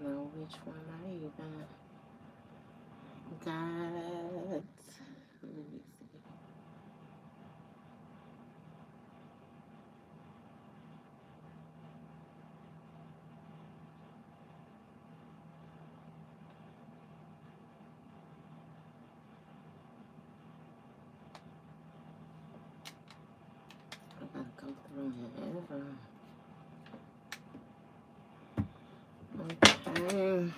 know which one I even got. Let me see. I gotta go through and okay.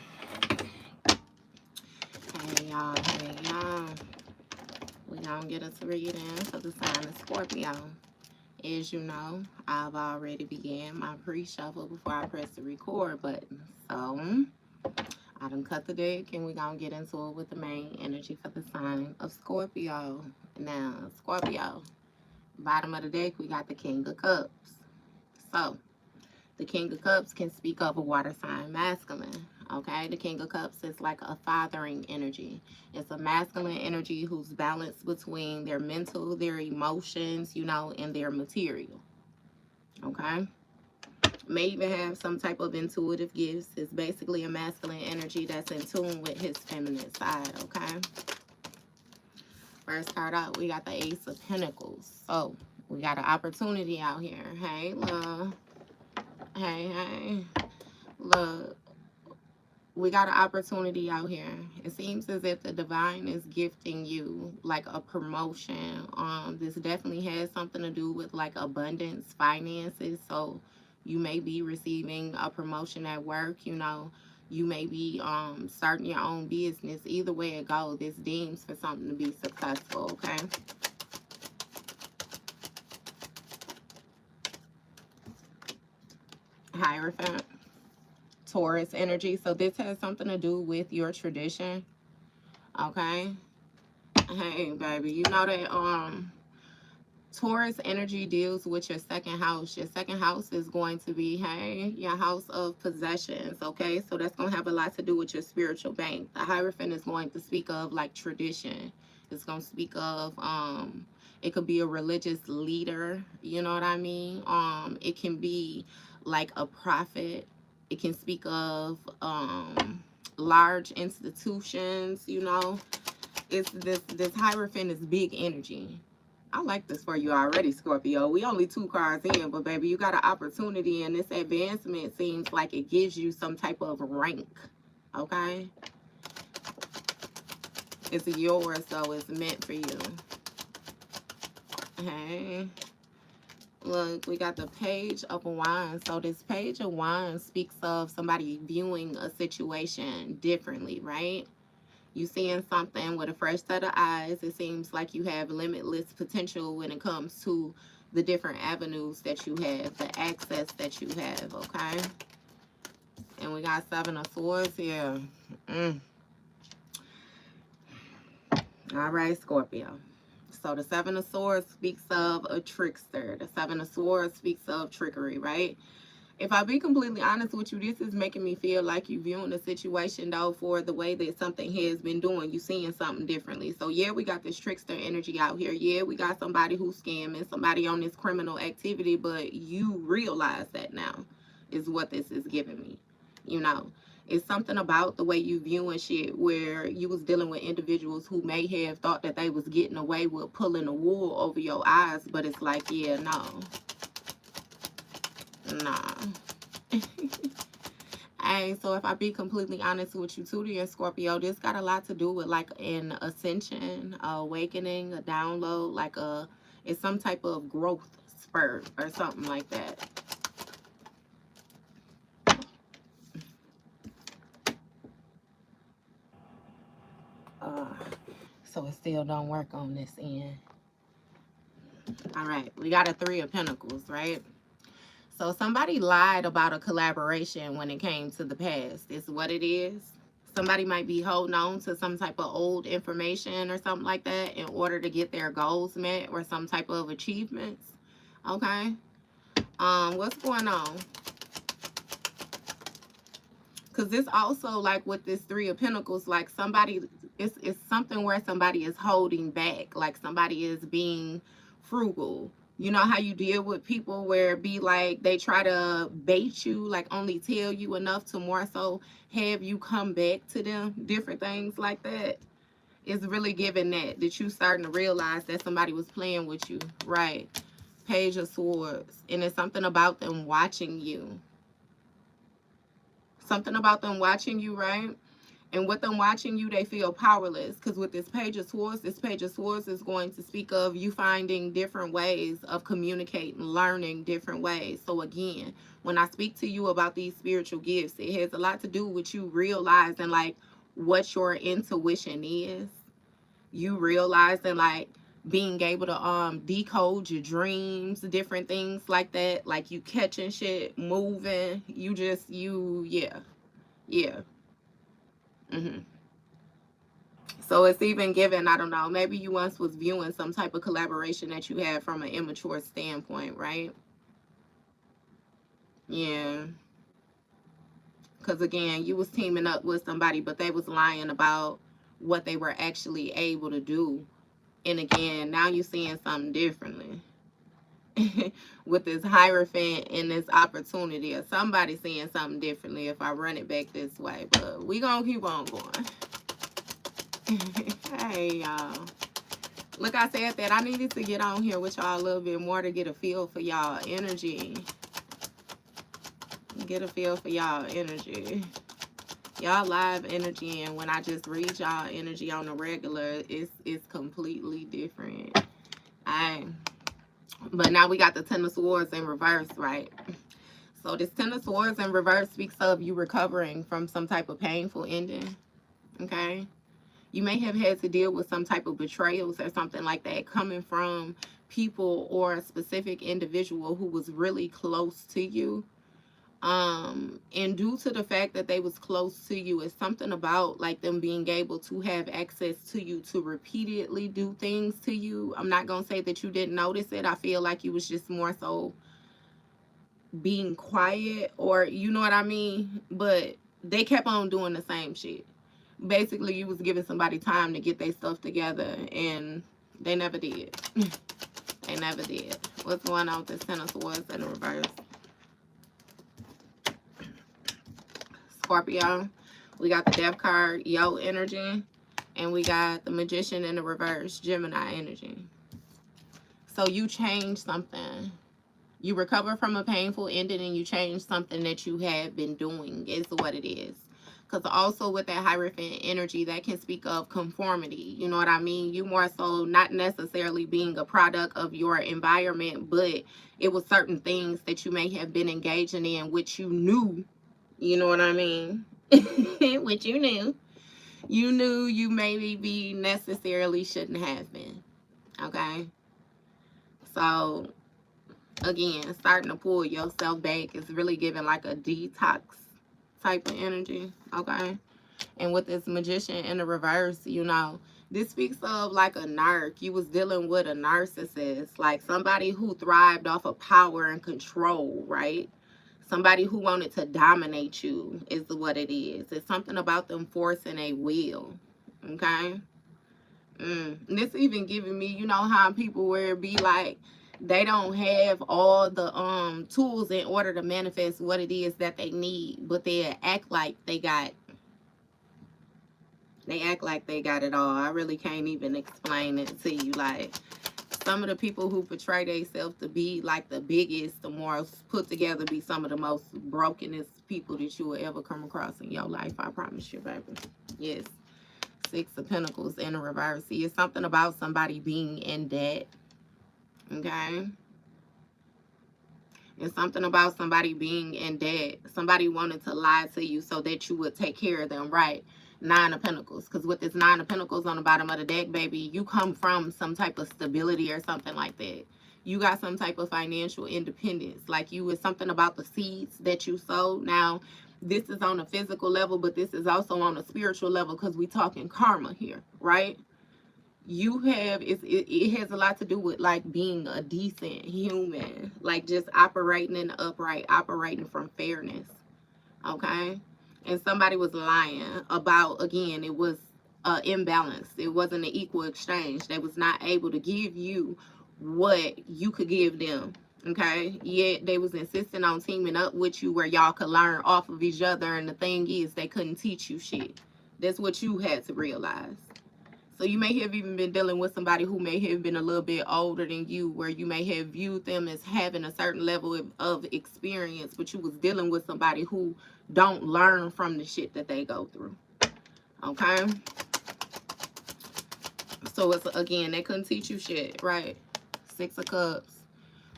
Hey y'all, hey y'all. We gonna get us reading for the sign of Scorpio. As you know, I've already began my pre-shuffle before I press the record button. So I done cut the deck and we gonna get into it with the main energy for the sign of Scorpio. Now, Scorpio, bottom of the deck, we got the King of Cups. So the King of Cups can speak of a water sign masculine. Okay, the King of Cups is like a fathering energy. It's a masculine energy who's balanced between their mental, their emotions, and their material. Okay, may even have some type of intuitive gifts. It's basically a masculine energy that's in tune with his feminine side. Okay, first card out, we got the Ace of Pentacles. So we got an opportunity out here. Hey, love. Hey. Look, we got an opportunity out here. It seems as if the divine is gifting you like a promotion. This definitely has something to do with like abundance, finances. So you may be receiving a promotion at work, you may be starting your own business. Either way it goes, this deems for something to be successful, okay? Hierophant, Taurus energy. So this has something to do with your tradition, okay? Hey, baby, you know that Taurus energy deals with your second house. Your second house is going to be, hey, your house of possessions, okay? So that's going to have a lot to do with your spiritual bank. The Hierophant is going to speak of like tradition. It's going to speak of it could be a religious leader, you know what I mean? It can be like a prophet. It can speak of large institutions, It's this Hierophant is big energy. I like this for you already, Scorpio. We only 2 cards in, but baby, you got an opportunity, and this advancement seems like it gives you some type of rank, okay? It's yours, so it's meant for you. Hey, look, we got the Page of Wands. So this Page of Wands speaks of somebody viewing a situation differently, right? You seeing something with a fresh set of eyes. It seems like you have limitless potential when it comes to the different avenues that you have, the access that you have, okay? And we got 7 of Swords here. All right, Scorpio. So the 7 of Swords speaks of a trickster. The 7 of Swords speaks of trickery, right? If I be completely honest with you, this is making me feel like you viewing the situation, though, for the way that something has been doing. You seeing something differently. So, yeah, we got this trickster energy out here. Yeah, we got somebody who's scamming, somebody on this criminal activity, but you realize that now is what this is giving me. It's something about the way you viewing shit where you was dealing with individuals who may have thought that they was getting away with pulling the wool over your eyes, but it's like, yeah, no. Nah. Hey, so if I be completely honest with you too, dear Scorpio, this got a lot to do with like an ascension, awakening, a download, it's some type of growth spurt or something like that. So it still don't work on this end. All right, we got a 3 of Pentacles, right? So somebody lied about a collaboration when it came to the past. It's what it is. Somebody might be holding on to some type of old information or something like that in order to get their goals met or some type of achievements. Okay. What's going on? Because this also, like with this 3 of Pentacles, like somebody, it's something where somebody is holding back, like somebody is being frugal You know how you deal with people where it be like they try to bait you, like only tell you enough to more so have you come back to them, different things like that. It's really giving that you starting to realize that somebody was playing with you, right? Page of Swords. And it's something about them watching you. Something about them watching you, right? And with them watching you, they feel powerless. Because with this Page of Swords, this Page of Swords is going to speak of you finding different ways of communicating, learning different ways. So again, when I speak to you about these spiritual gifts, it has a lot to do with you realizing like what your intuition is. You realizing like being able to decode your dreams, different things like that. Like you catching shit, moving. You just yeah. hmm So it's even given, I don't know, maybe you once was viewing some type of collaboration that you had from an immature standpoint, right? Yeah. Because again, you was teaming up with somebody, but they was lying about what they were actually able to do. And again, now you're seeing something differently. With this Hierophant and this opportunity, or somebody seeing something differently if I run it back this way. But we gonna keep on going. Hey, y'all. Look, I said that I needed to get on here with y'all a little bit more to get a feel for y'all energy. Get a feel for y'all energy. Y'all live energy, and when I just read y'all energy on the regular, it's completely different. But now we got the Ten of Swords in reverse, right? So this Ten of Swords in reverse speaks of you recovering from some type of painful ending. Okay? You may have had to deal with some type of betrayals or something like that coming from people or a specific individual who was really close to you. And due to the fact that they was close to you, it's something about like them being able to have access to you to repeatedly do things to you. I'm not gonna say that you didn't notice it. I feel like you was just more so being quiet, or you know what I mean, but they kept on doing the same shit. Basically, you was giving somebody time to get their stuff together, and they never did. They never did. What's going on with this Ten of Swords in the reverse? Scorpio. We got the Death card, Yo energy. And we got the Magician in the reverse, Gemini energy. So you change something. You recover from a painful ending and you change something that you had been doing is what it is. Because also with that Hierophant energy, that can speak of conformity. You know what I mean? You more so not necessarily being a product of your environment, but it was certain things that you may have been engaging in which you knew. You know what I mean? Which you knew. You knew you maybe necessarily shouldn't have been. Okay? So again, starting to pull yourself back is really giving like a detox type of energy, okay? And with this Magician in the reverse, you know, this speaks of like a narc. You was dealing with a narcissist, like somebody who thrived off of power and control, right? Somebody who wanted to dominate you is what it is. It's something about them forcing a will, okay? This even giving me, you know how people where it be like they don't have all the tools in order to manifest what it is that they need, but they act like they got it all. I really can't even explain it to you. Like some of the people who portray themselves to be like the biggest, the most put together, be some of the most brokenest people that you will ever come across in your life. I promise you, baby. Yes. Six of Pentacles in a reverse. See, it's something about somebody being in debt. Okay? It's something about somebody being in debt. Somebody wanted to lie to you so that you would take care of them, right? Nine of Pentacles. Because with this Nine of Pentacles on the bottom of the deck, baby, you come from some type of stability or something like that. You got some type of financial independence. Like you, it's something about the seeds that you sowed. Now, this is on a physical level, but this is also on a spiritual level because we talking karma here, right? You have it has a lot to do with like being a decent human, like just operating in the upright, operating from fairness, okay? And somebody was lying about, again, it was imbalance. It wasn't an equal exchange. They was not able to give you what you could give them. Okay, yet they was insisting on teaming up with you where y'all could learn off of each other, and the thing is they couldn't teach you shit. That's what you had to realize. So you may have even been dealing with somebody who may have been a little bit older than you, where you may have viewed them as having a certain level of experience, but you was dealing with somebody who don't learn from the shit that they go through. Okay, so it's, again, they couldn't teach you shit, right? Six of Cups.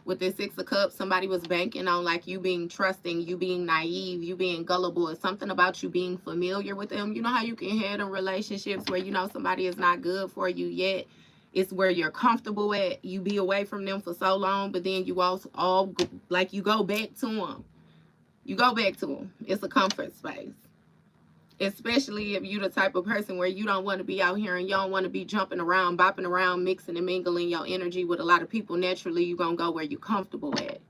With this Six of Cups, somebody was banking on like you being trusting, you being naive, you being gullible. It's something about you being familiar with them. You know how you can have them relationships where you know somebody is not good for you, yet it's where you're comfortable at. You be away from them for so long, but then you also like you go back to them. You go back to them. It's a comfort space. Especially if you're the type of person where you don't want to be out here and you don't want to be jumping around, bopping around, mixing and mingling your energy with a lot of people. Naturally, you're going to go where you're comfortable at.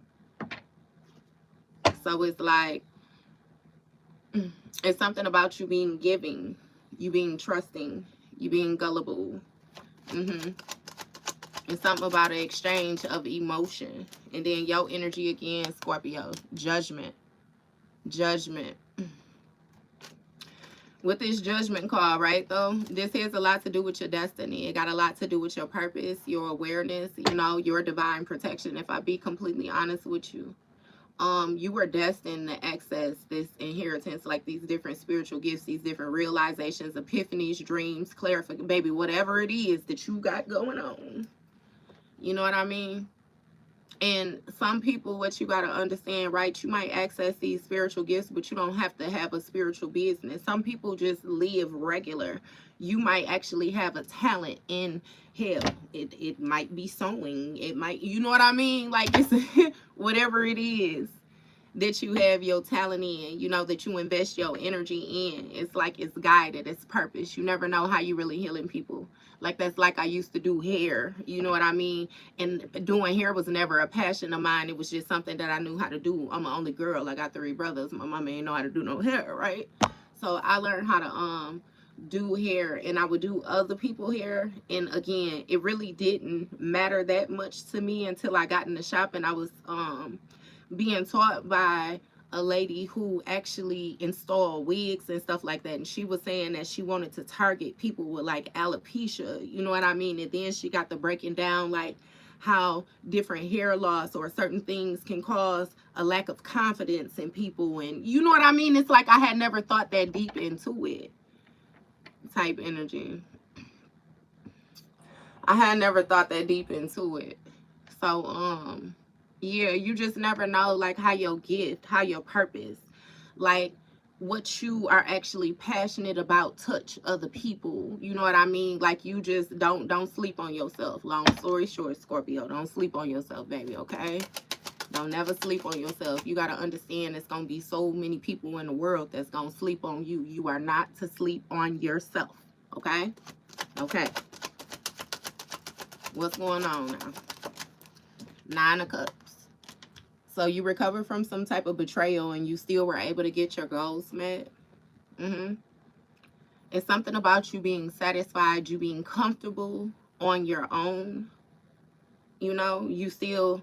So it's like, it's something about you being giving, you being trusting, you being gullible. It's something about an exchange of emotion. And then your energy again, Scorpio, judgment. Judgment. With this Judgment card, right, though, this has a lot to do with your destiny. It got a lot to do with your purpose, your awareness, you know, your divine protection, if I be completely honest with you. You were destined to access this inheritance, like these different spiritual gifts, these different realizations, epiphanies, dreams, clarification, baby, whatever it is that you got going on. You know what I mean? And some people, what you got to understand, right, you might access these spiritual gifts, but you don't have to have a spiritual business. Some people just live regular. You might actually have a talent in hell. It might be sewing. It might, you know what I mean? Like, it's whatever it is that you have your talent in, you know, that you invest your energy in. It's like it's guided, it's purpose. You never know how you really healing people. Like, that's like I used to do hair, you know what I mean? And doing hair was never a passion of mine. It was just something that I knew how to do. I'm an only girl. I got 3 brothers. My mama ain't know how to do no hair, right? So I learned how to do hair, and I would do other people hair. And again, it really didn't matter that much to me until I got in the shop and I was being taught by a lady who actually installed wigs and stuff like that, and she was saying that she wanted to target people with like alopecia, you know what I mean? And then she got to breaking down like how different hair loss or certain things can cause a lack of confidence in people, and you know what I mean? It's like I had never thought that deep into it type energy. I had never thought that deep into it. So yeah, you just never know, like, how your gift, how your purpose, like what you are actually passionate about touch other people. You know what I mean? Like, you just don't sleep on yourself. Long story short, Scorpio, don't sleep on yourself, baby, okay? Don't never sleep on yourself. You got to understand there's going to be so many people in the world that's going to sleep on you. You are not to sleep on yourself, okay? Okay. What's going on now? 9 of Cups. So you recovered from some type of betrayal and you still were able to get your goals met. It's something about you being satisfied, you being comfortable on your own. You know, you still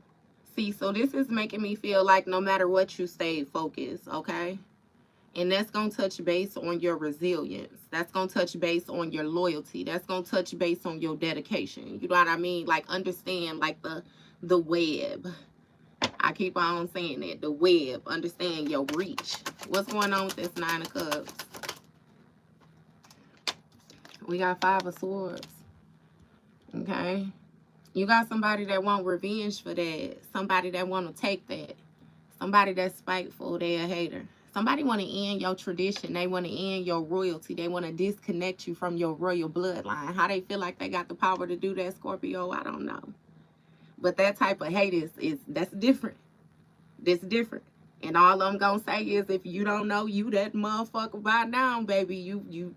see. So this is making me feel like no matter what, you stay focused, okay? And that's going to touch base on your resilience. That's going to touch base on your loyalty. That's going to touch base on your dedication. You know what I mean? Like, understand, like, the web. I keep on saying that. The web. Understand your reach. What's going on with this 9 of Cups? We got 5 of Swords. Okay? You got somebody that want revenge for that. Somebody that want to take that. Somebody that's spiteful. They're a hater. Somebody want to end your tradition. They want to end your royalty. They want to disconnect you from your royal bloodline. How they feel like they got the power to do that, Scorpio, I don't know. But that type of hate that's different. That's different. And all I'm going to say is, if you don't know you that motherfucker by now, baby, you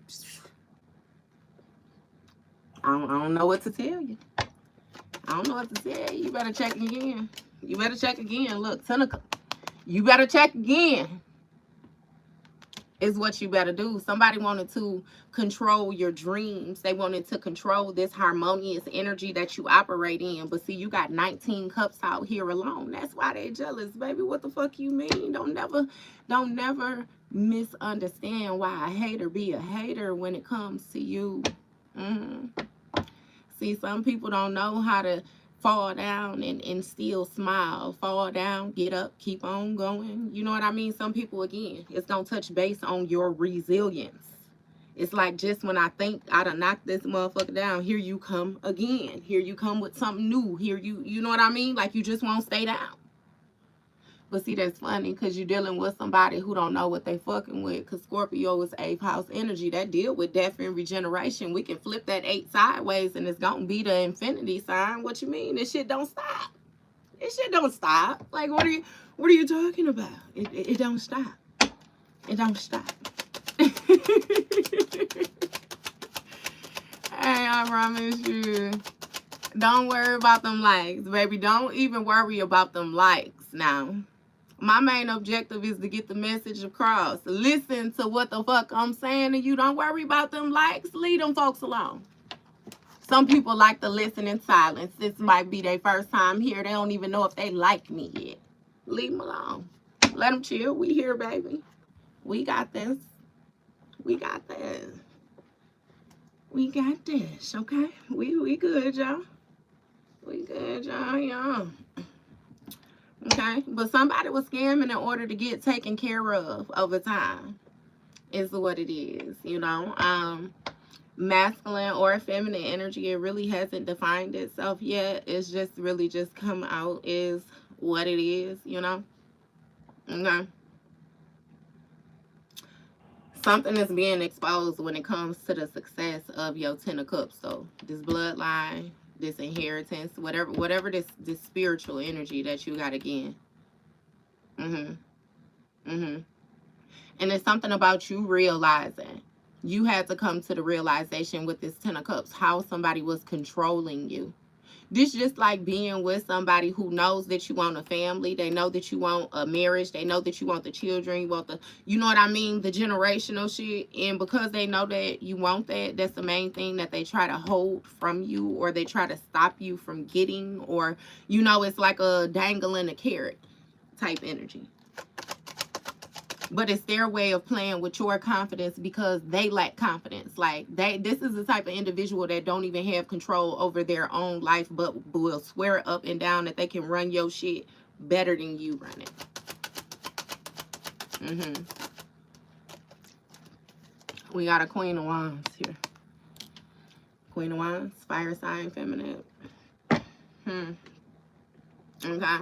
I don't know what to tell you. I don't know what to tell you. You better check again. You better check again. Look, 10 of Cups. You better check again. is what you better do. Somebody wanted to control your dreams. They wanted to control this harmonious energy that you operate in. But see, you got 19 cups out here alone. That's why they jealous, baby. What the fuck you mean? Don't never misunderstand why a hater be a hater when it comes to you. See, some people don't know how to fall down and still smile. Fall down, get up, keep on going. You know what I mean? Some people, again, it's going to touch base on your resilience. It's like, just when I think I done knocked this motherfucker down, here you come again. Here you come with something new. Here you know what I mean? Like, you just won't stay down. But see, that's funny because you're dealing with somebody who don't know what they fucking with. Because Scorpio is 8th house energy. That deal with death and regeneration. We can flip that 8 sideways and it's going to be the infinity sign. What you mean? This shit don't stop. This shit don't stop. Like, what are you talking about? It don't stop. It don't stop. Hey, I promise you. Don't worry about them likes, baby. Don't even worry about them likes now. My main objective is to get the message across. Listen to what the fuck I'm saying to you. Don't worry about them likes. Leave them folks alone. Some people like to listen in silence. This might be their first time here. They don't even know if they like me yet. Leave them alone. Let them chill. We here, baby. We got this. We got this. We got this, okay? We good, y'all. We good, y'all, y'all. Okay, but somebody was scamming in order to get taken care of over time is what it is, you know. Masculine or feminine energy, it really hasn't defined itself yet. It's just really just come out is what it is, you know. Okay. Something is being exposed when it comes to the success of your 10 of Cups. So this bloodline, this inheritance, whatever this spiritual energy that you got again. And it's something about you realizing. You had to come to the realization with this 10 of Cups how somebody was controlling you. This just like being with somebody who knows that you want a family. They know that you want a marriage. They know that you want the children. You want the, you know what I mean? The generational shit. And because they know that you want that, that's the main thing that they try to hold from you, or they try to stop you from getting, or, you know, it's like a dangling a carrot type energy. But it's their way of playing with your confidence because they lack confidence. Like, this is the type of individual that don't even have control over their own life, but will swear up and down that they can run your shit better than you run it. We got a Queen of Wands here. Queen of Wands, fire sign, feminine. Okay.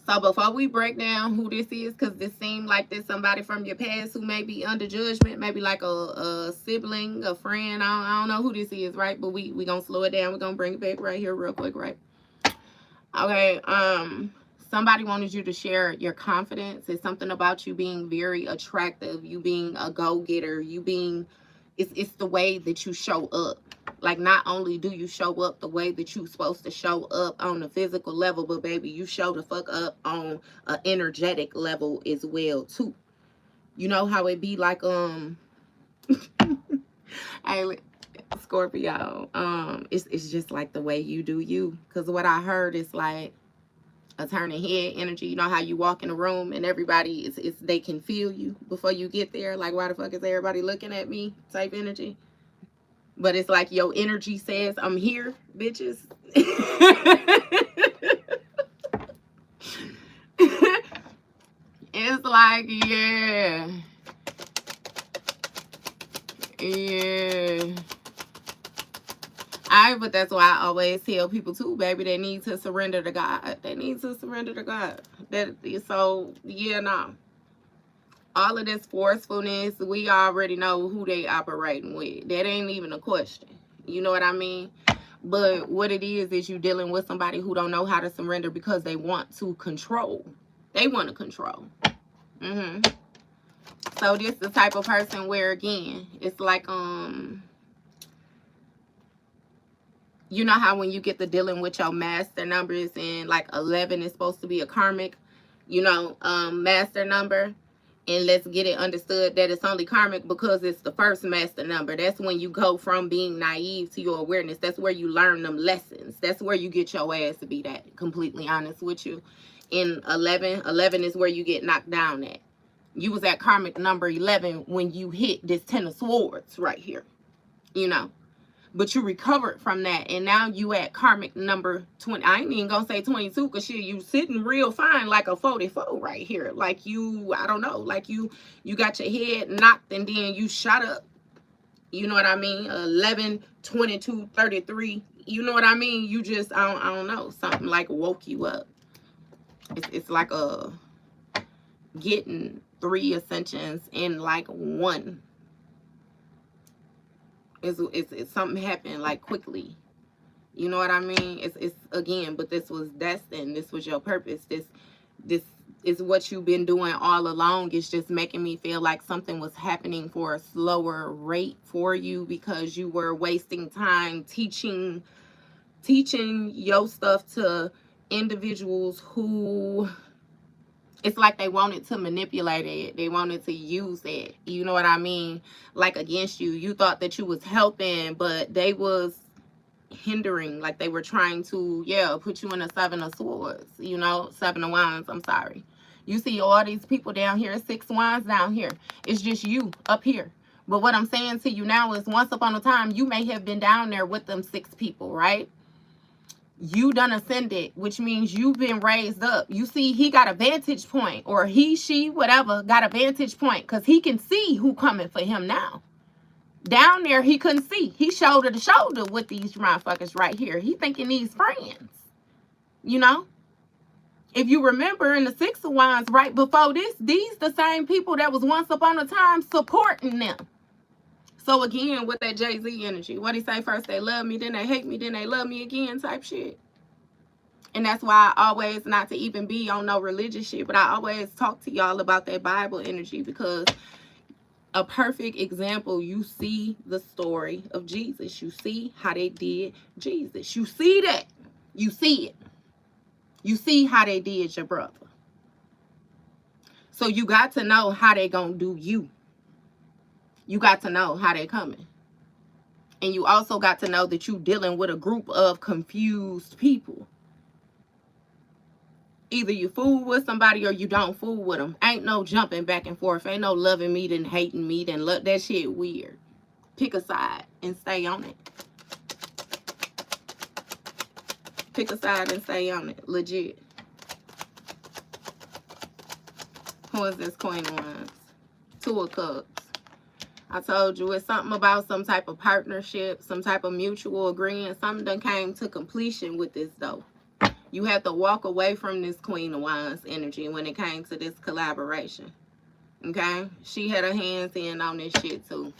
So before we break down who this is, because this seemed like this somebody from your past who may be under judgment, maybe like a sibling, a friend. I don't know who this is, right? But we gonna slow it down. We're gonna bring it back right here real quick, right? Okay. Somebody wanted you to share your confidence. It's something about you being very attractive, you being a go-getter, you being, it's the way that you show up. Like, not only do you show up the way that you're supposed to show up on the physical level, but baby, you show the fuck up on an energetic level as well too. You know how it be like, hey, Scorpio, it's just like the way you do you. Because what I heard is like a turning head energy. You know how you walk in a room and everybody is they can feel you before you get there. Like, why the fuck is everybody looking at me type energy? But it's like your energy says, I'm here, bitches. It's like, yeah. But that's why I always tell people too, baby, they need to surrender to God. They need to surrender to God. So, yeah, no. All of this forcefulness, we already know who they operating with. That ain't even a question. You know what I mean? But what it is you dealing with somebody who don't know how to surrender because they want to control. They want to control. So this is the type of person where, again, it's like, you know how when you get to dealing with your master numbers and like 11 is supposed to be a karmic, you know, master number. And let's get it understood that it's only karmic because it's the first master number. That's when you go from being naive to your awareness. That's where you learn them lessons. That's where you get your ass to be that. Completely honest with you. In 11 is where you get knocked down at. You was at karmic number 11 when you hit this 10 of swords right here. You know. But you recovered from that, and now you at karmic number 20. I ain't even gonna say 22, because shit, you sitting real fine like a 44 right here. Like you, I don't know, like you got your head knocked and then you shot up. You know what I mean? 11, 22, 33. You know what I mean? You just, I don't know, something like woke you up. It's like getting 3 ascensions in like 1. It's something happened like quickly. You know what I mean? It's again, but this was destined. This was your purpose. This is what you've been doing all along. It's just making me feel like something was happening for a slower rate for you, because you were wasting time teaching your stuff to individuals who, it's like they wanted to manipulate it. They wanted to use it. You know what I mean? Like against you. You thought that you was helping, but they was hindering. Like they were trying to, put you in a 7 of swords. You know, 7 of wands. I'm sorry. You see all these people down here, 6 wands down here. It's just you up here. But what I'm saying to you now is, once upon a time, you may have been down there with them 6 people, right? You done ascended, which means you've been raised up. You see, he got a vantage point, or he, she, whatever, got a vantage point, because he can see who coming for him now. Down there, he couldn't see. He shoulder to shoulder with these motherfuckers right here. He thinking these friends. You know? If you remember, in the 6 of wands right before this, these the same people that was once upon a time supporting them. So again, with that Jay-Z energy, what he say first, they love me, then they hate me, then they love me again type shit. And that's why I always, not to even be on no religious shit, but I always talk to y'all about that Bible energy, because a perfect example, you see the story of Jesus. You see how they did Jesus. You see that. You see it. You see how they did your brother. So you got to know how they gonna do you. You got to know how they coming. And you also got to know that you dealing with a group of confused people. Either you fool with somebody or you don't fool with them. Ain't no jumping back and forth. Ain't no loving me then hating me then look. That shit weird. Pick a side and stay on it. Pick a side and stay on it. Legit. Who is this Queen of Wands? 2 of Cups. I told you, it's something about some type of partnership, some type of mutual agreement. Something done came to completion with this, though. You had to walk away from this Queen of Wands energy when it came to this collaboration. Okay? She had her hands in on this shit, too.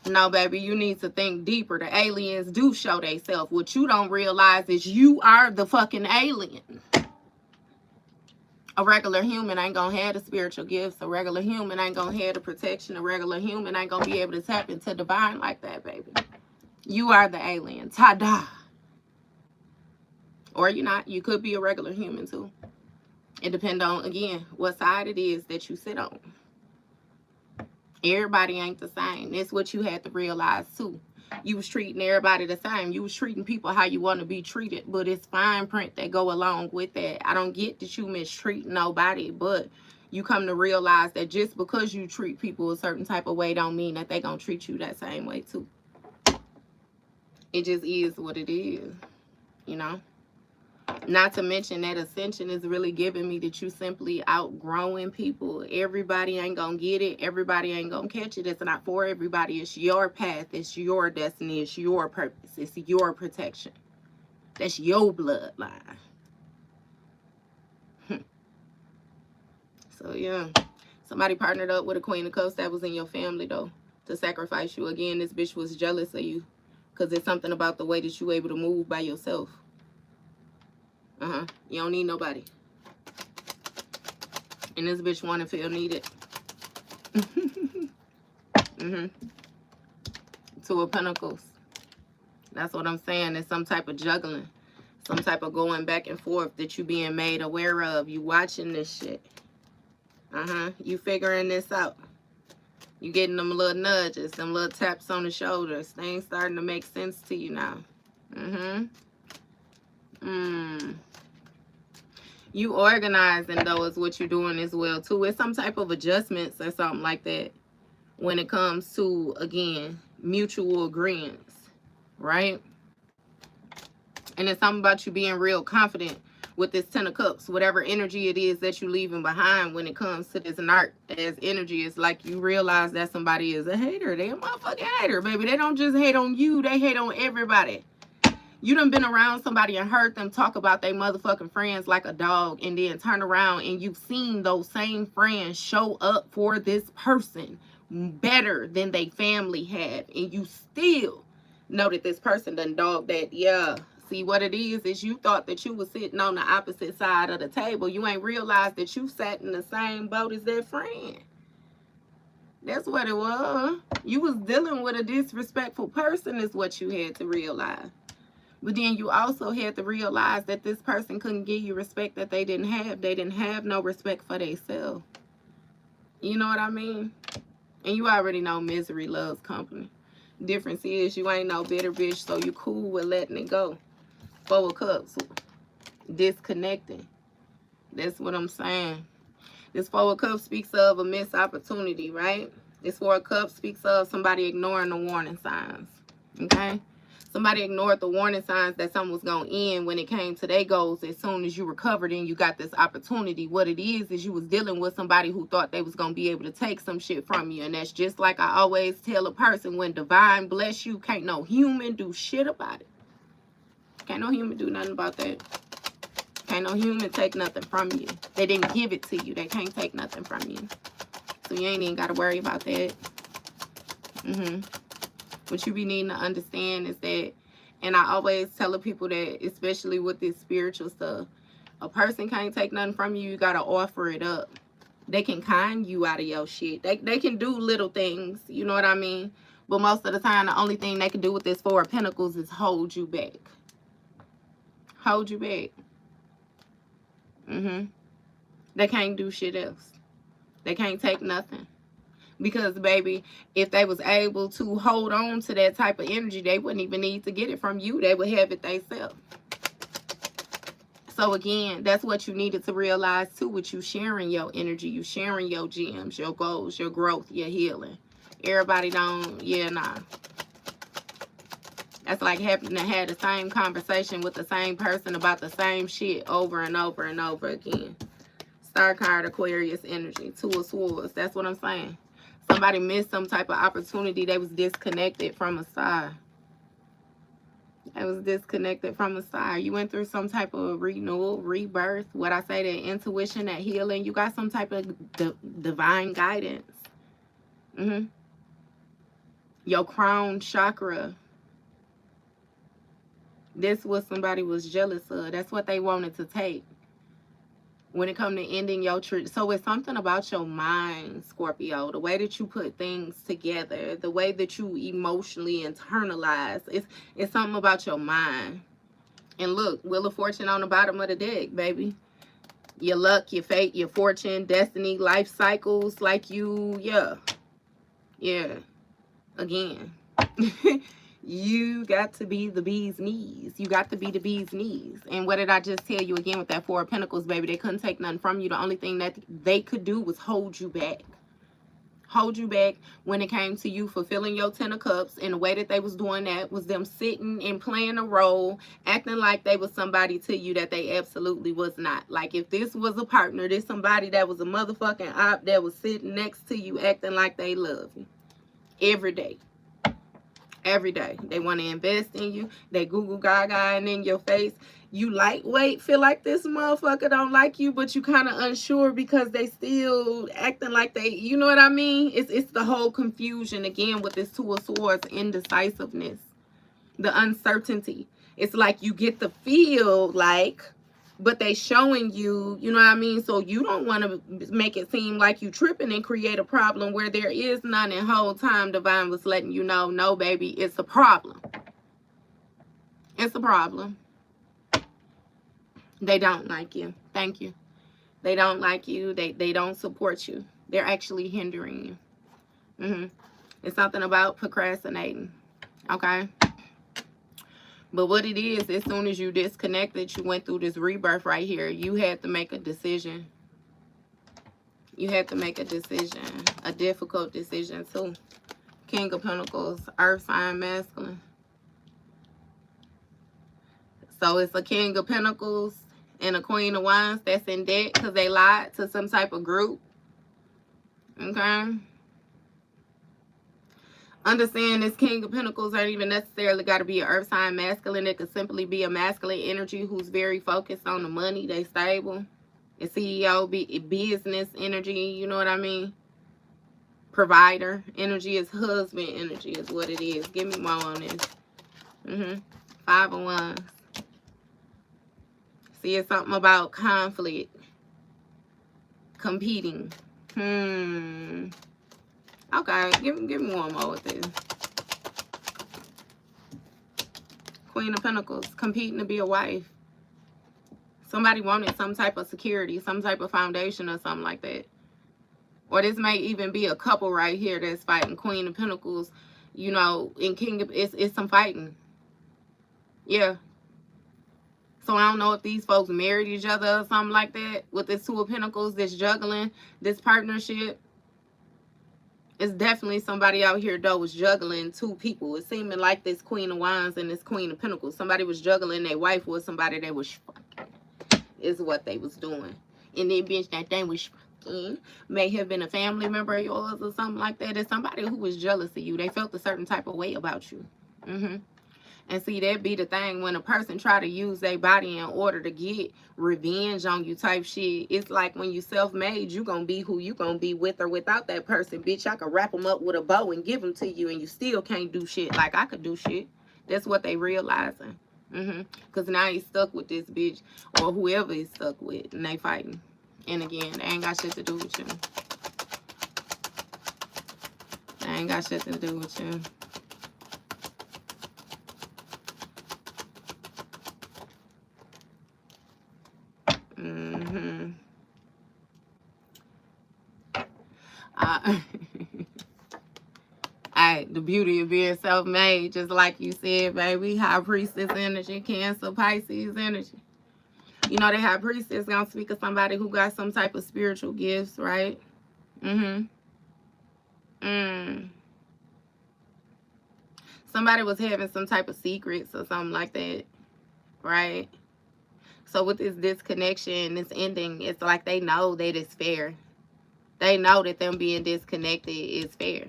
No, baby, you need to think deeper. The aliens do show themselves. What you don't realize is you are the fucking alien. A regular human ain't gonna have the spiritual gifts. A regular human ain't gonna have the protection. A regular human ain't gonna be able to tap into divine like that, baby. You are the alien. Ta-da. Or you're not. You could be a regular human, too. It depends on, again, what side it is that you sit on. Everybody ain't the same. That's what you had to realize, too. You was treating everybody the same. You was treating people how you want to be treated. But it's fine print that go along with that. I don't get that you mistreat nobody. But you come to realize that just because you treat people a certain type of way don't mean that they gonna treat you that same way, too. It just is what it is. You know? Not to mention that ascension is really giving me that you simply outgrowing people. Everybody ain't gonna get it. Everybody ain't gonna catch it. It's not for everybody. It's your path. It's your destiny. It's your purpose. It's your protection. That's your bloodline. So, yeah. Somebody partnered up with a Queen of Cups that was in your family, though, to sacrifice you. Again, this bitch was jealous of you because it's something about the way that you were able to move by yourself. You don't need nobody. And this bitch want to feel needed. 2 of Pentacles. That's what I'm saying. It's some type of juggling. Some type of going back and forth that you being made aware of. You watching this shit. You figuring this out. You getting them little nudges, them little taps on the shoulders. Things starting to make sense to you now. You organizing, though, is what you're doing as well, too. It's some type of adjustments or something like that when it comes to, again, mutual agreements, right? And it's something about you being real confident with this Ten of Cups. Whatever energy it is that you're leaving behind when it comes to this narc as energy, it's like you realize that somebody is a hater. They a motherfucking hater, baby. They don't just hate on you. They hate on everybody. You done been around somebody and heard them talk about their motherfucking friends like a dog, and then turn around and you've seen those same friends show up for this person better than they family have, and you still know that this person done dog that. Yeah. See, what it is you thought that you was sitting on the opposite side of the table. You ain't realized that you sat in the same boat as that friend. That's what it was. You was dealing with a disrespectful person is what you had to realize. But then you also had to realize that this person couldn't give you respect that they didn't have. They didn't have no respect for themselves. You know what I mean? And you already know misery loves company. Difference is you ain't no bitter bitch, so you cool with letting it go. Four of Cups, disconnecting. That's what I'm saying. This Four of Cups speaks of a missed opportunity, right? This Four of Cups speaks of somebody ignoring the warning signs, okay? Somebody ignored the warning signs that something was going to end when it came to their goals as soon as you recovered and you got this opportunity. What it is you was dealing with somebody who thought they was going to be able to take some shit from you. And that's just like I always tell a person, when divine bless you, can't no human do shit about it. Can't no human do nothing about that. Can't no human take nothing from you. They didn't give it to you. They can't take nothing from you. So you ain't even got to worry about that. What you be needing to understand is that, and I always tell the people that, especially with this spiritual stuff, a person can't take nothing from you. You got to offer it up. They can con you out of your shit. They can do little things. You know what I mean? But most of the time, the only thing they can do with this Four of Pentacles is hold you back. Hold you back. They can't do shit else. They can't take nothing. Because, baby, if they was able to hold on to that type of energy, they wouldn't even need to get it from you. They would have it themselves. So, again, that's what you needed to realize, too, with you sharing your energy. You sharing your gems, your goals, your growth, your healing. Everybody don't, nah. That's like having to have the same conversation with the same person about the same shit over and over and over again. Star card, Aquarius energy, Two of Swords. That's what I'm saying. Somebody missed some type of opportunity. They was disconnected from a star. They was disconnected from a star. You went through some type of renewal, rebirth. What I say, that intuition, that healing. You got some type of divine guidance. Your crown chakra. This was somebody was jealous of. That's what they wanted to take. When it comes to ending your trip. So it's something about your mind, Scorpio. The way that you put things together. The way that you emotionally internalize. It's something about your mind. And look, Wheel of Fortune on the bottom of the deck, baby. Your luck, your fate, your fortune, destiny, life cycles. Like you, yeah. Again. You got to be the bee's knees. You got to be the bee's knees. And what did I just tell you again with that Four of Pentacles, baby? They couldn't take nothing from you. The only thing that they could do was hold you back. Hold you back when it came to you fulfilling your Ten of Cups. And the way that they was doing that was them sitting and playing a role, acting like they was somebody to you that they absolutely was not. Like if this was a partner, this somebody that was a motherfucking op that was sitting next to you acting like they love you. Every day. Every day. They want to invest in you. They Google Gaga and in your face. You lightweight, feel like this motherfucker don't like you, but you kind of unsure because they still acting like they, you know what I mean? It's the whole confusion again with this Two of Swords, indecisiveness, the uncertainty. It's like you get the feel like, but they showing you, you know what I mean? So you don't want to make it seem like you tripping and create a problem where there is none, and whole time divine was letting you know, no, baby, it's a problem. It's a problem. They don't like you. Thank you. They don't like you. They don't support you. They're actually hindering you. It's something about procrastinating. Okay? But what it is, as soon as you disconnected, you went through this rebirth right here. You had to make a decision. You had to make a decision. A difficult decision, too. King of Pentacles, Earth sign masculine. So it's a King of Pentacles and a Queen of Wands that's in debt because they lied to some type of group. Okay? Understand this King of Pentacles ain't even necessarily got to be an Earth sign masculine. It could simply be a masculine energy who's very focused on the money. They stable. It's CEO, business energy, you know what I mean? Provider energy is husband energy is what it is. Give me more on this. 5 of Wands. See, it's something about conflict. Competing. Okay, give me one more with this. Queen of Pentacles, competing to be a wife. Somebody wanted some type of security, some type of foundation or something like that. Or this may even be a couple right here that's fighting. Queen of Pentacles, you know, in King of, it's some fighting. Yeah. So I don't know if these folks married each other or something like that with this Two of Pentacles, this juggling, this partnership. It's definitely somebody out here, though, was juggling two people. It's seeming like this Queen of Wands and this Queen of Pentacles. Somebody was juggling their wife with somebody that was fucking, is what they was doing. And then, bitch, that thing was fucking. May have been a family member of yours or something like that. It's somebody who was jealous of you. They felt a certain type of way about you. And see, that be the thing. When a person try to use their body in order to get revenge on you type shit, it's like when you self-made, you gonna be who you gonna be with or without that person. Bitch, I could wrap them up with a bow and give them to you and you still can't do shit like I could do shit. That's what they realizing. Because now he's stuck with this bitch or whoever he's stuck with and they fighting. And again, they ain't got shit to do with you. They ain't got shit to do with you. The beauty of being self-made, just like you said, baby. High Priestess energy, Cancer, Pisces energy. You know, the High Priestess gonna speak of somebody who got some type of spiritual gifts, right? Somebody was having some type of secrets or something like that, right? So with this disconnection, this ending, it's like they know that it's fair. They know that them being disconnected is fair.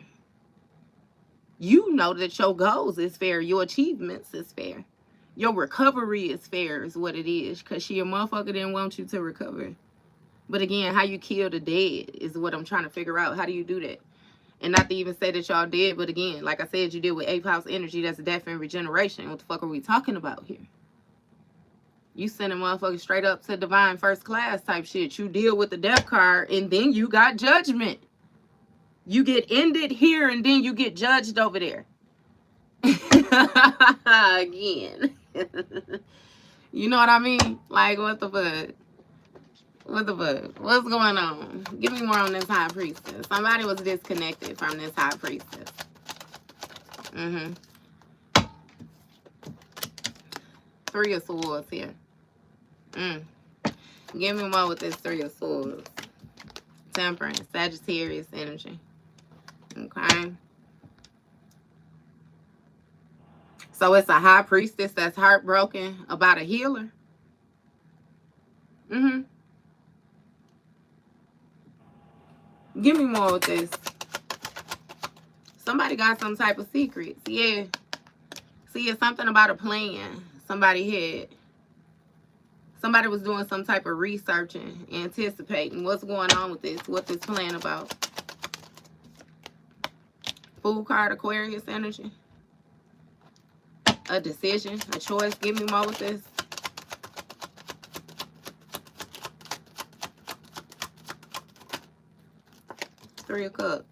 You know that your goals is fair. Your achievements is fair. Your recovery is fair is what it is. Because she a motherfucker didn't want you to recover. But again, how you kill the dead is what I'm trying to figure out. How do you do that? And not to even say that y'all did. But again, like I said, you deal with 8th house energy. That's death and regeneration. What the fuck are we talking about here? You sending motherfuckers straight up to divine first class type shit. You deal with the death card and then you got judgment. You get ended here and then you get judged over there. Again. You know what I mean? Like, what the fuck? What the fuck? What's going on? Give me more on this High Priestess. Somebody was disconnected from this High Priestess. 3 of Swords here. Give me more with this 3 of Swords. Temperance, Sagittarius energy. Okay. So it's a High Priestess that's heartbroken about a healer. Give me more with this. Somebody got some type of secrets. Yeah. See, it's something about a plan somebody had. Somebody was doing some type of researching, anticipating what's going on with this, what this plan about. Fool card, Aquarius energy. A decision, a choice. Give me more with this. Three of Cups.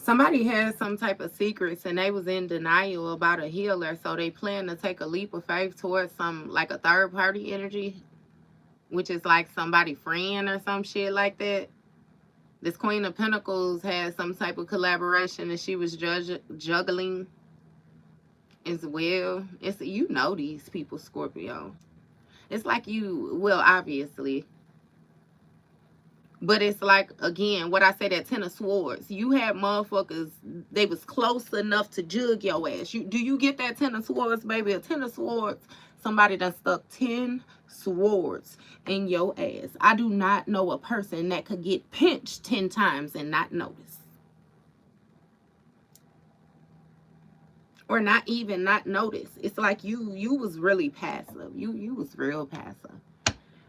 Somebody has some type of secrets and they was in denial about a healer, so they plan to take a leap of faith towards some, like a third party energy, which is like somebody friend or some shit like that. This Queen of Pentacles has some type of collaboration and she was juggling as well. It's, you know, these people, Scorpio. It's like you, well, obviously. But it's like, again, what I said, that Ten of Swords. You had motherfuckers, they was close enough to jug your ass. Do you get that Ten of Swords, baby? A Ten of Swords, somebody done stuck 10 swords in your ass. I do not know a person that could get pinched 10 times and not notice. Or not even not notice. It's like you was really passive. You was real passive.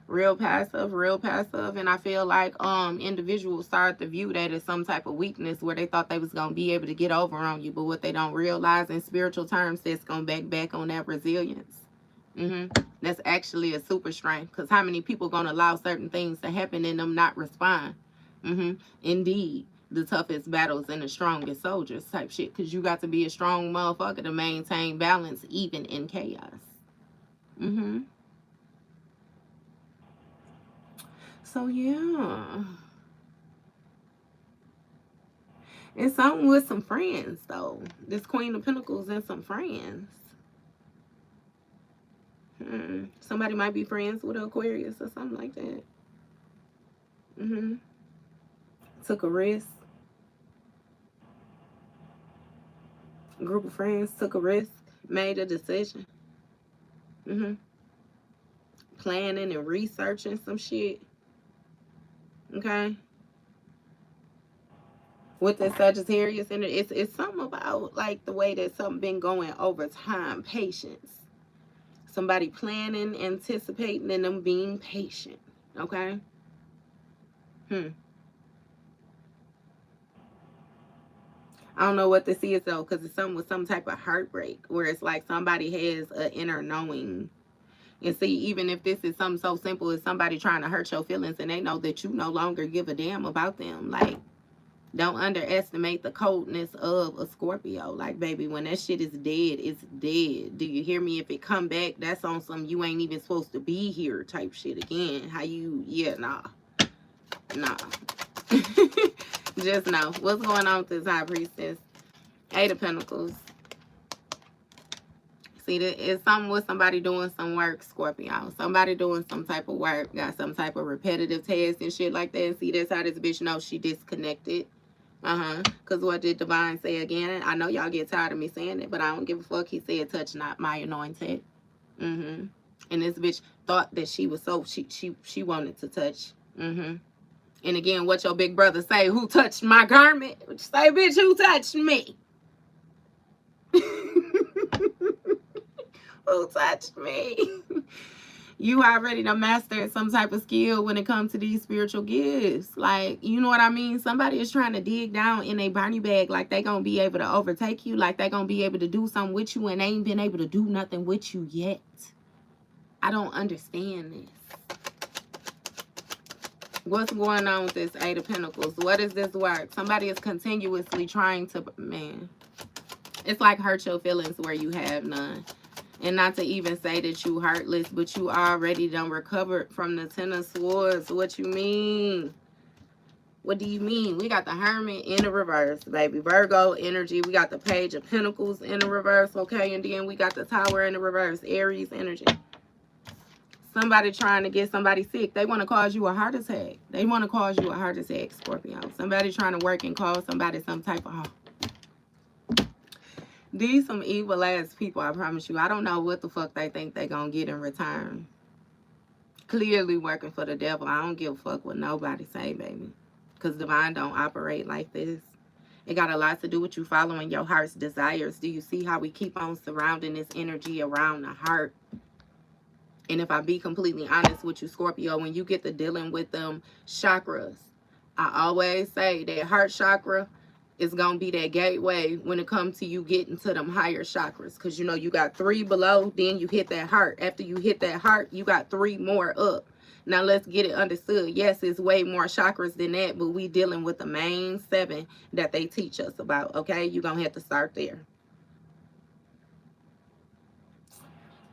Real passive, and I feel like individuals start to view that as some type of weakness where they thought they was gonna be able to get over on you, but what they don't realize in spiritual terms, that's gonna back on that resilience. That's actually a super strength, because how many people gonna allow certain things to happen and them not respond? Indeed, the toughest battles and the strongest soldiers type shit, because you got to be a strong motherfucker to maintain balance even in chaos. So yeah, it's something with some friends though. This Queen of Pentacles and some friends. Somebody might be friends with an Aquarius or something like that. Took a risk. A group of friends took a risk, made a decision. Planning and researching some shit. Okay. With the Sagittarius, and it's something about like the way that something been going over time. Patience. Somebody planning, anticipating, and them being patient. Okay. I don't know what this is though, because it's something with some type of heartbreak, where it's like somebody has an inner knowing. And see, even if this is something so simple as somebody trying to hurt your feelings and they know that you no longer give a damn about them, like, don't underestimate the coldness of a Scorpio. Like, baby, when that shit is dead, it's dead. Do you hear me? If it come back, that's on some you ain't even supposed to be here type shit again. How you, yeah, nah. Just know. What's going on with this High Priestess? 8 of Pentacles. See, it's something with somebody doing some work, Scorpio. Somebody doing some type of work, got some type of repetitive task and shit like that. And see, that's how this bitch knows she disconnected. Because what did Divine say again? I know y'all get tired of me saying it, but I don't give a fuck. He said, touch not my anointed. And this bitch thought that she was so, she wanted to touch. And again, what your big brother say, who touched my garment? Say, bitch, who touched me? Who touched me? You already done mastered some type of skill when it comes to these spiritual gifts. Like, you know what I mean? Somebody is trying to dig down in a Barney bag like they gonna be able to overtake you, like they gonna be able to do something with you, and they ain't been able to do nothing with you yet. I don't understand this. What's going on with this 8 of Pentacles? What is this work? Somebody is continuously trying to, man. It's like hurt your feelings where you have none. And not to even say that you heartless, but you already done recovered from the 10 of Swords. What you mean? What do you mean? We got the Hermit in the reverse, baby. Virgo energy. We got the Page of Pentacles in the reverse, okay? And then we got the Tower in the reverse, Aries energy. Somebody trying to get somebody sick. They want to cause you a heart attack. They want to cause you a heart attack, Scorpio. Somebody trying to work and cause somebody some type of harm. These some evil ass people, I promise you. I don't know what the fuck they think they gonna get in return. Clearly working for the devil. I don't give a fuck what nobody say, baby. Because Divine don't operate like this. It got a lot to do with you following your heart's desires. Do you see how we keep on surrounding this energy around the heart? And if I be completely honest with you, Scorpio, when you get to dealing with them chakras, I always say that heart chakra is going to be that gateway when it comes to you getting to them higher chakras. Because, you know, you got 3 below, then you hit that heart. After you hit that heart, you got 3 more up. Now let's get it understood. Yes, it's way more chakras than that, but we dealing with the main 7 that they teach us about, okay? You're going to have to start there.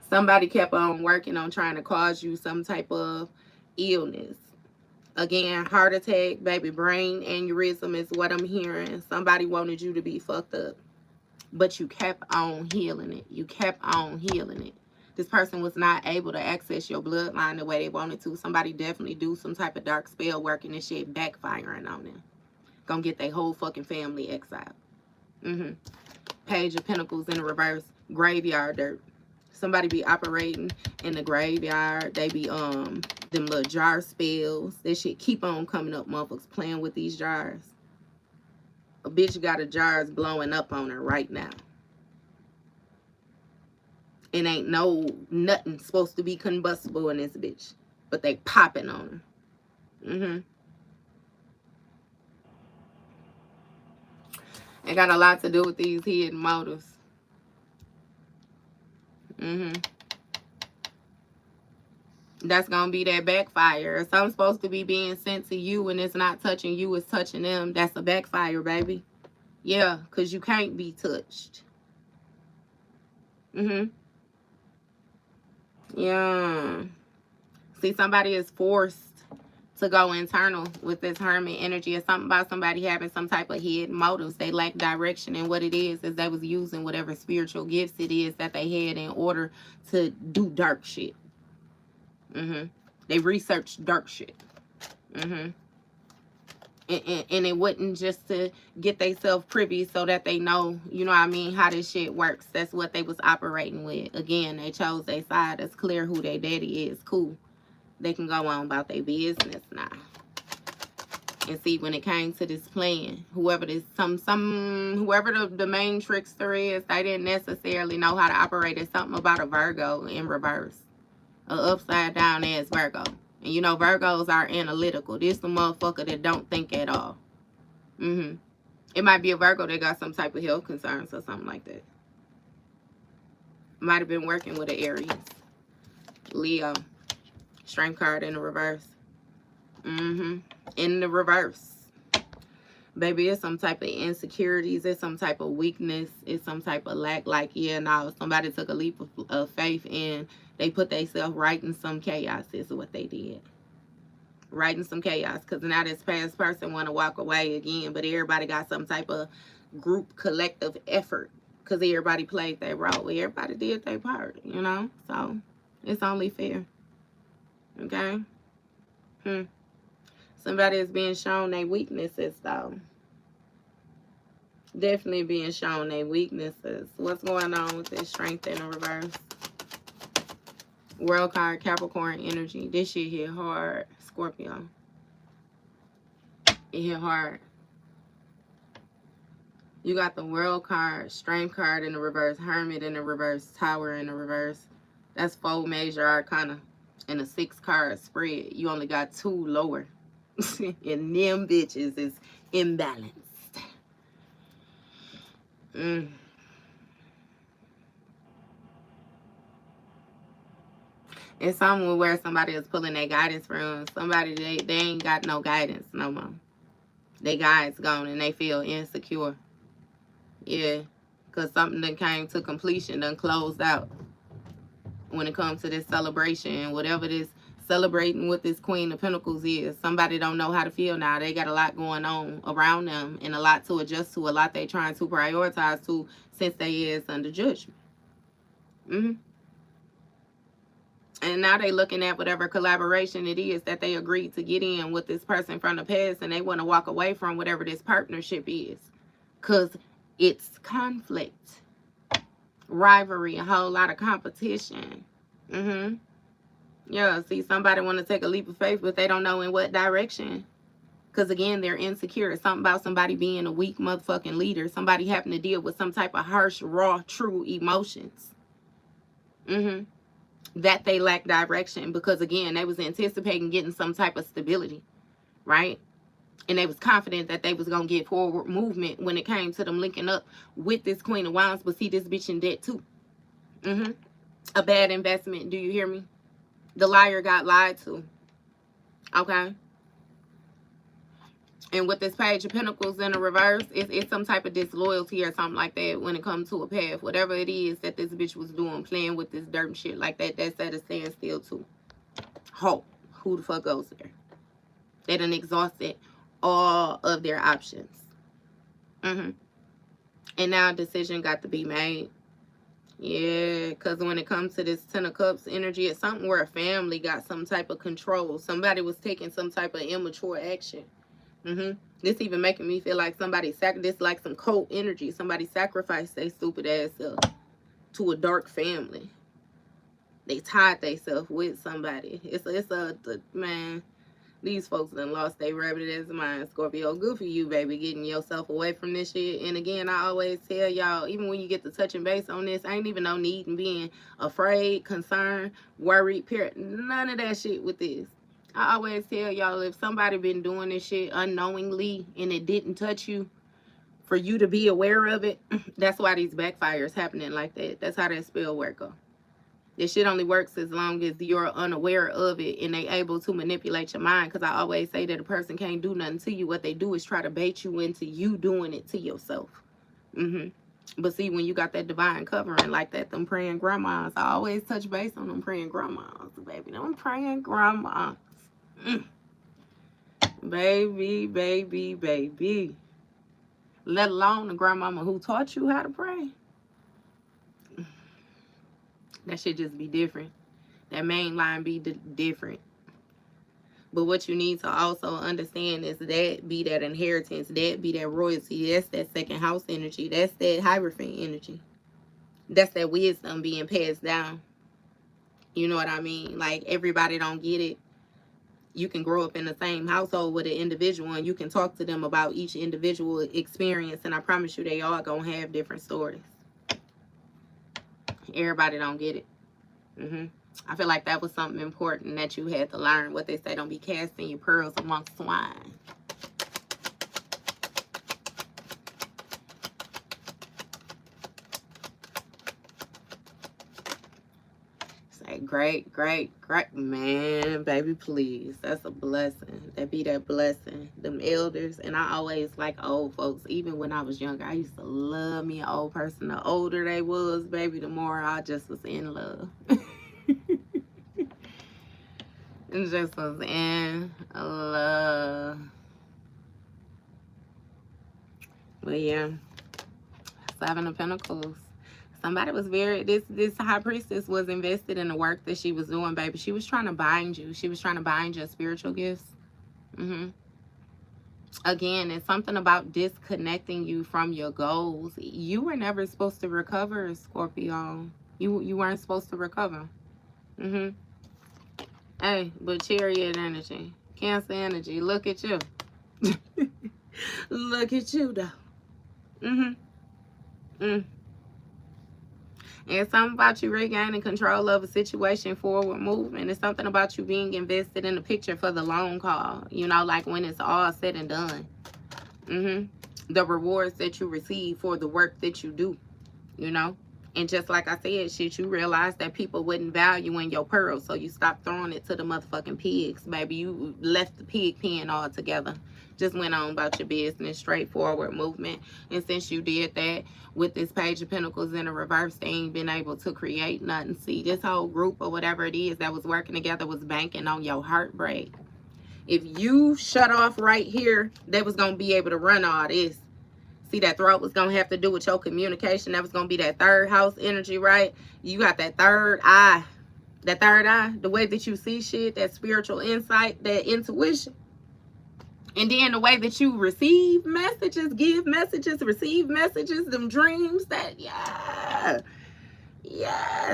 Somebody kept on working on trying to cause you some type of illness. Again, heart attack, baby, brain aneurysm is what I'm hearing. Somebody wanted you to be fucked up, but you kept on healing it. You kept on healing it. This person was not able to access your bloodline the way they wanted to. Somebody definitely do some type of dark spell work and this shit backfiring on them. Gonna get their whole fucking family exiled. Page of Pentacles in the reverse. Graveyard dirt. Somebody be operating in the graveyard. They be them little jar spells. This shit keep on coming up, motherfuckers playing with these jars. A bitch got a jars blowing up on her right now. It ain't nothing supposed to be combustible in this bitch, but they popping on her. It got a lot to do with these hidden motives. That's gonna be that backfire. If something's supposed to be being sent to you and it's not touching you, it's touching them. That's a backfire, baby. Yeah, because you can't be touched. Yeah. See, somebody is forced to go internal with this hermit energy. It's something about somebody having some type of hidden motives. They lack direction, and what it is they was using whatever spiritual gifts it is that they had in order to do dark shit. They researched dark shit. And it wasn't just to get themselves privy so that they know, you know what I mean, how this shit works. That's what they was operating with. Again, they chose their side. It's clear who their daddy is. Cool. They can go on about their business now. And see, when it came to this plan, whoever this whoever the main trickster is, they didn't necessarily know how to operate. It's something about a Virgo in reverse. An upside down ass Virgo. And you know, Virgos are analytical. This the motherfucker that don't think at all. It might be a Virgo that got some type of health concerns or something like that. Might have been working with an Aries. Leo. Strength card in the reverse. In the reverse. Baby, it's some type of insecurities. It's some type of weakness. It's some type of lack. Like, yeah, no, somebody took a leap of faith and they put themselves right in some chaos is what they did. Right in some chaos. Because now this past person want to walk away again. But everybody got some type of group collective effort. Because everybody played their role. Everybody did their part, you know. So, it's only fair. Okay? Somebody is being shown their weaknesses, though. Definitely being shown their weaknesses. What's going on with this strength in the reverse? World card, Capricorn energy. This shit hit hard, Scorpio. It hit hard. You got the World card, Strength card in the reverse, Hermit in the reverse, Tower in the reverse. That's 4 major arcana in a 6-card spread. You only got 2 lower. And them bitches is imbalanced. It's something where somebody is pulling their guidance from. Somebody, they ain't got no guidance no more. Their guide's gone and they feel insecure. Yeah, because something that came to completion done closed out. When it comes to this celebration and whatever this celebrating with this Queen of Pentacles is, somebody don't know how to feel now. They got a lot going on around them and a lot to adjust to, a lot they trying to prioritize to since they is under judgment. And now they looking at whatever collaboration it is that they agreed to get in with this person from the past, and they want to walk away from whatever this partnership is. Because it's conflict, rivalry, a whole lot of competition. Yeah, see, somebody want to take a leap of faith, but they don't know in what direction. Because, again, they're insecure. It's something about somebody being a weak motherfucking leader. Somebody having to deal with some type of harsh, raw, true emotions. That they lack direction. Because, again, they was anticipating getting some type of stability. Right? And they was confident that they was going to get forward movement when it came to them linking up with this Queen of Wands. But see, this bitch in debt, too. A bad investment. Do you hear me? The liar got lied to. Okay? And with this Page of Pentacles in the reverse, it's some type of disloyalty or something like that when it comes to a path. Whatever it is that this bitch was doing, playing with this dirt and shit like that, that's at a standstill too. Hope. Who the fuck goes there? They done exhausted all of their options. And now a decision got to be made. Yeah, because when it comes to this Ten of Cups energy, it's something where a family got some type of control. Somebody was taking some type of immature action. This even making me feel like somebody this like some cult energy. Somebody sacrificed their stupid ass to a dark family. They tied themselves with somebody. Man. These folks done lost their rabbit ass mind, Scorpio. Good for you, baby, getting yourself away from this shit. And again, I always tell y'all, even when you get to touching base on this, ain't even no need in being afraid, concerned, worried, period. None of that shit with this. I always tell y'all, if somebody been doing this shit unknowingly and it didn't touch you, for you to be aware of it, that's why these backfires happening like that. That's how that spell work go. This shit only works as long as you're unaware of it and they able to manipulate your mind. Because I always say that a person can't do nothing to you. What they do is try to bait you into you doing it to yourself. But see, when you got that divine covering like that, them praying grandmas, I always touch base on them praying grandmas, baby. Them praying grandmas. Baby, baby, baby. Let alone the grandmama who taught you how to pray. That should just be different. That main line be different. But what you need to also understand is that be that inheritance, that be that royalty, that's that second house energy, that's that Hierophant energy. That's that wisdom being passed down. You know what I mean? Like, everybody don't get it. You can grow up in the same household with an individual and you can talk to them about each individual experience, and I promise you they all gonna have different stories. Everybody don't get it. I feel like that was something important that you had to learn. What they say, don't be casting your pearls amongst swine. Say, great, great, great. Man, baby, please. That's a blessing. That be that blessing. Them elders. And I always like old folks. Even when I was younger, I used to love me an old person. The older they was, baby, the more I just was in love. It just was in love. But yeah, Seven of Pentacles. Somebody was this high priestess was invested in the work that she was doing, baby. She was trying to bind you. She was trying to bind your spiritual gifts. Again, it's something about disconnecting you from your goals. You were never supposed to recover, Scorpio. You weren't supposed to recover. Hey, but Chariot energy, Cancer energy, look at you. Look at you, though. And it's something about you regaining control of a situation, forward movement. It's something about you being invested in the picture for the long haul. You know, like when it's all said and done. The rewards that you receive for the work that you do, you know. And just like I said, shit, you realize that people wouldn't value in your pearls, so you stopped throwing it to the motherfucking pigs, baby. You left the pig pen altogether. Just went on about your business, straightforward movement. And since you did that, with this Page of Pentacles in the reverse, they ain't been able to create nothing. See, this whole group or whatever it is that was working together was banking on your heartbreak. If you shut off right here, they was going to be able to run all this. See, that throat was going to have to do with your communication. That was going to be that third house energy, right? You got that third eye. That third eye, the way that you see shit, that spiritual insight, that intuition. And then the way that you receive messages, give messages, receive messages, them dreams, that, yeah,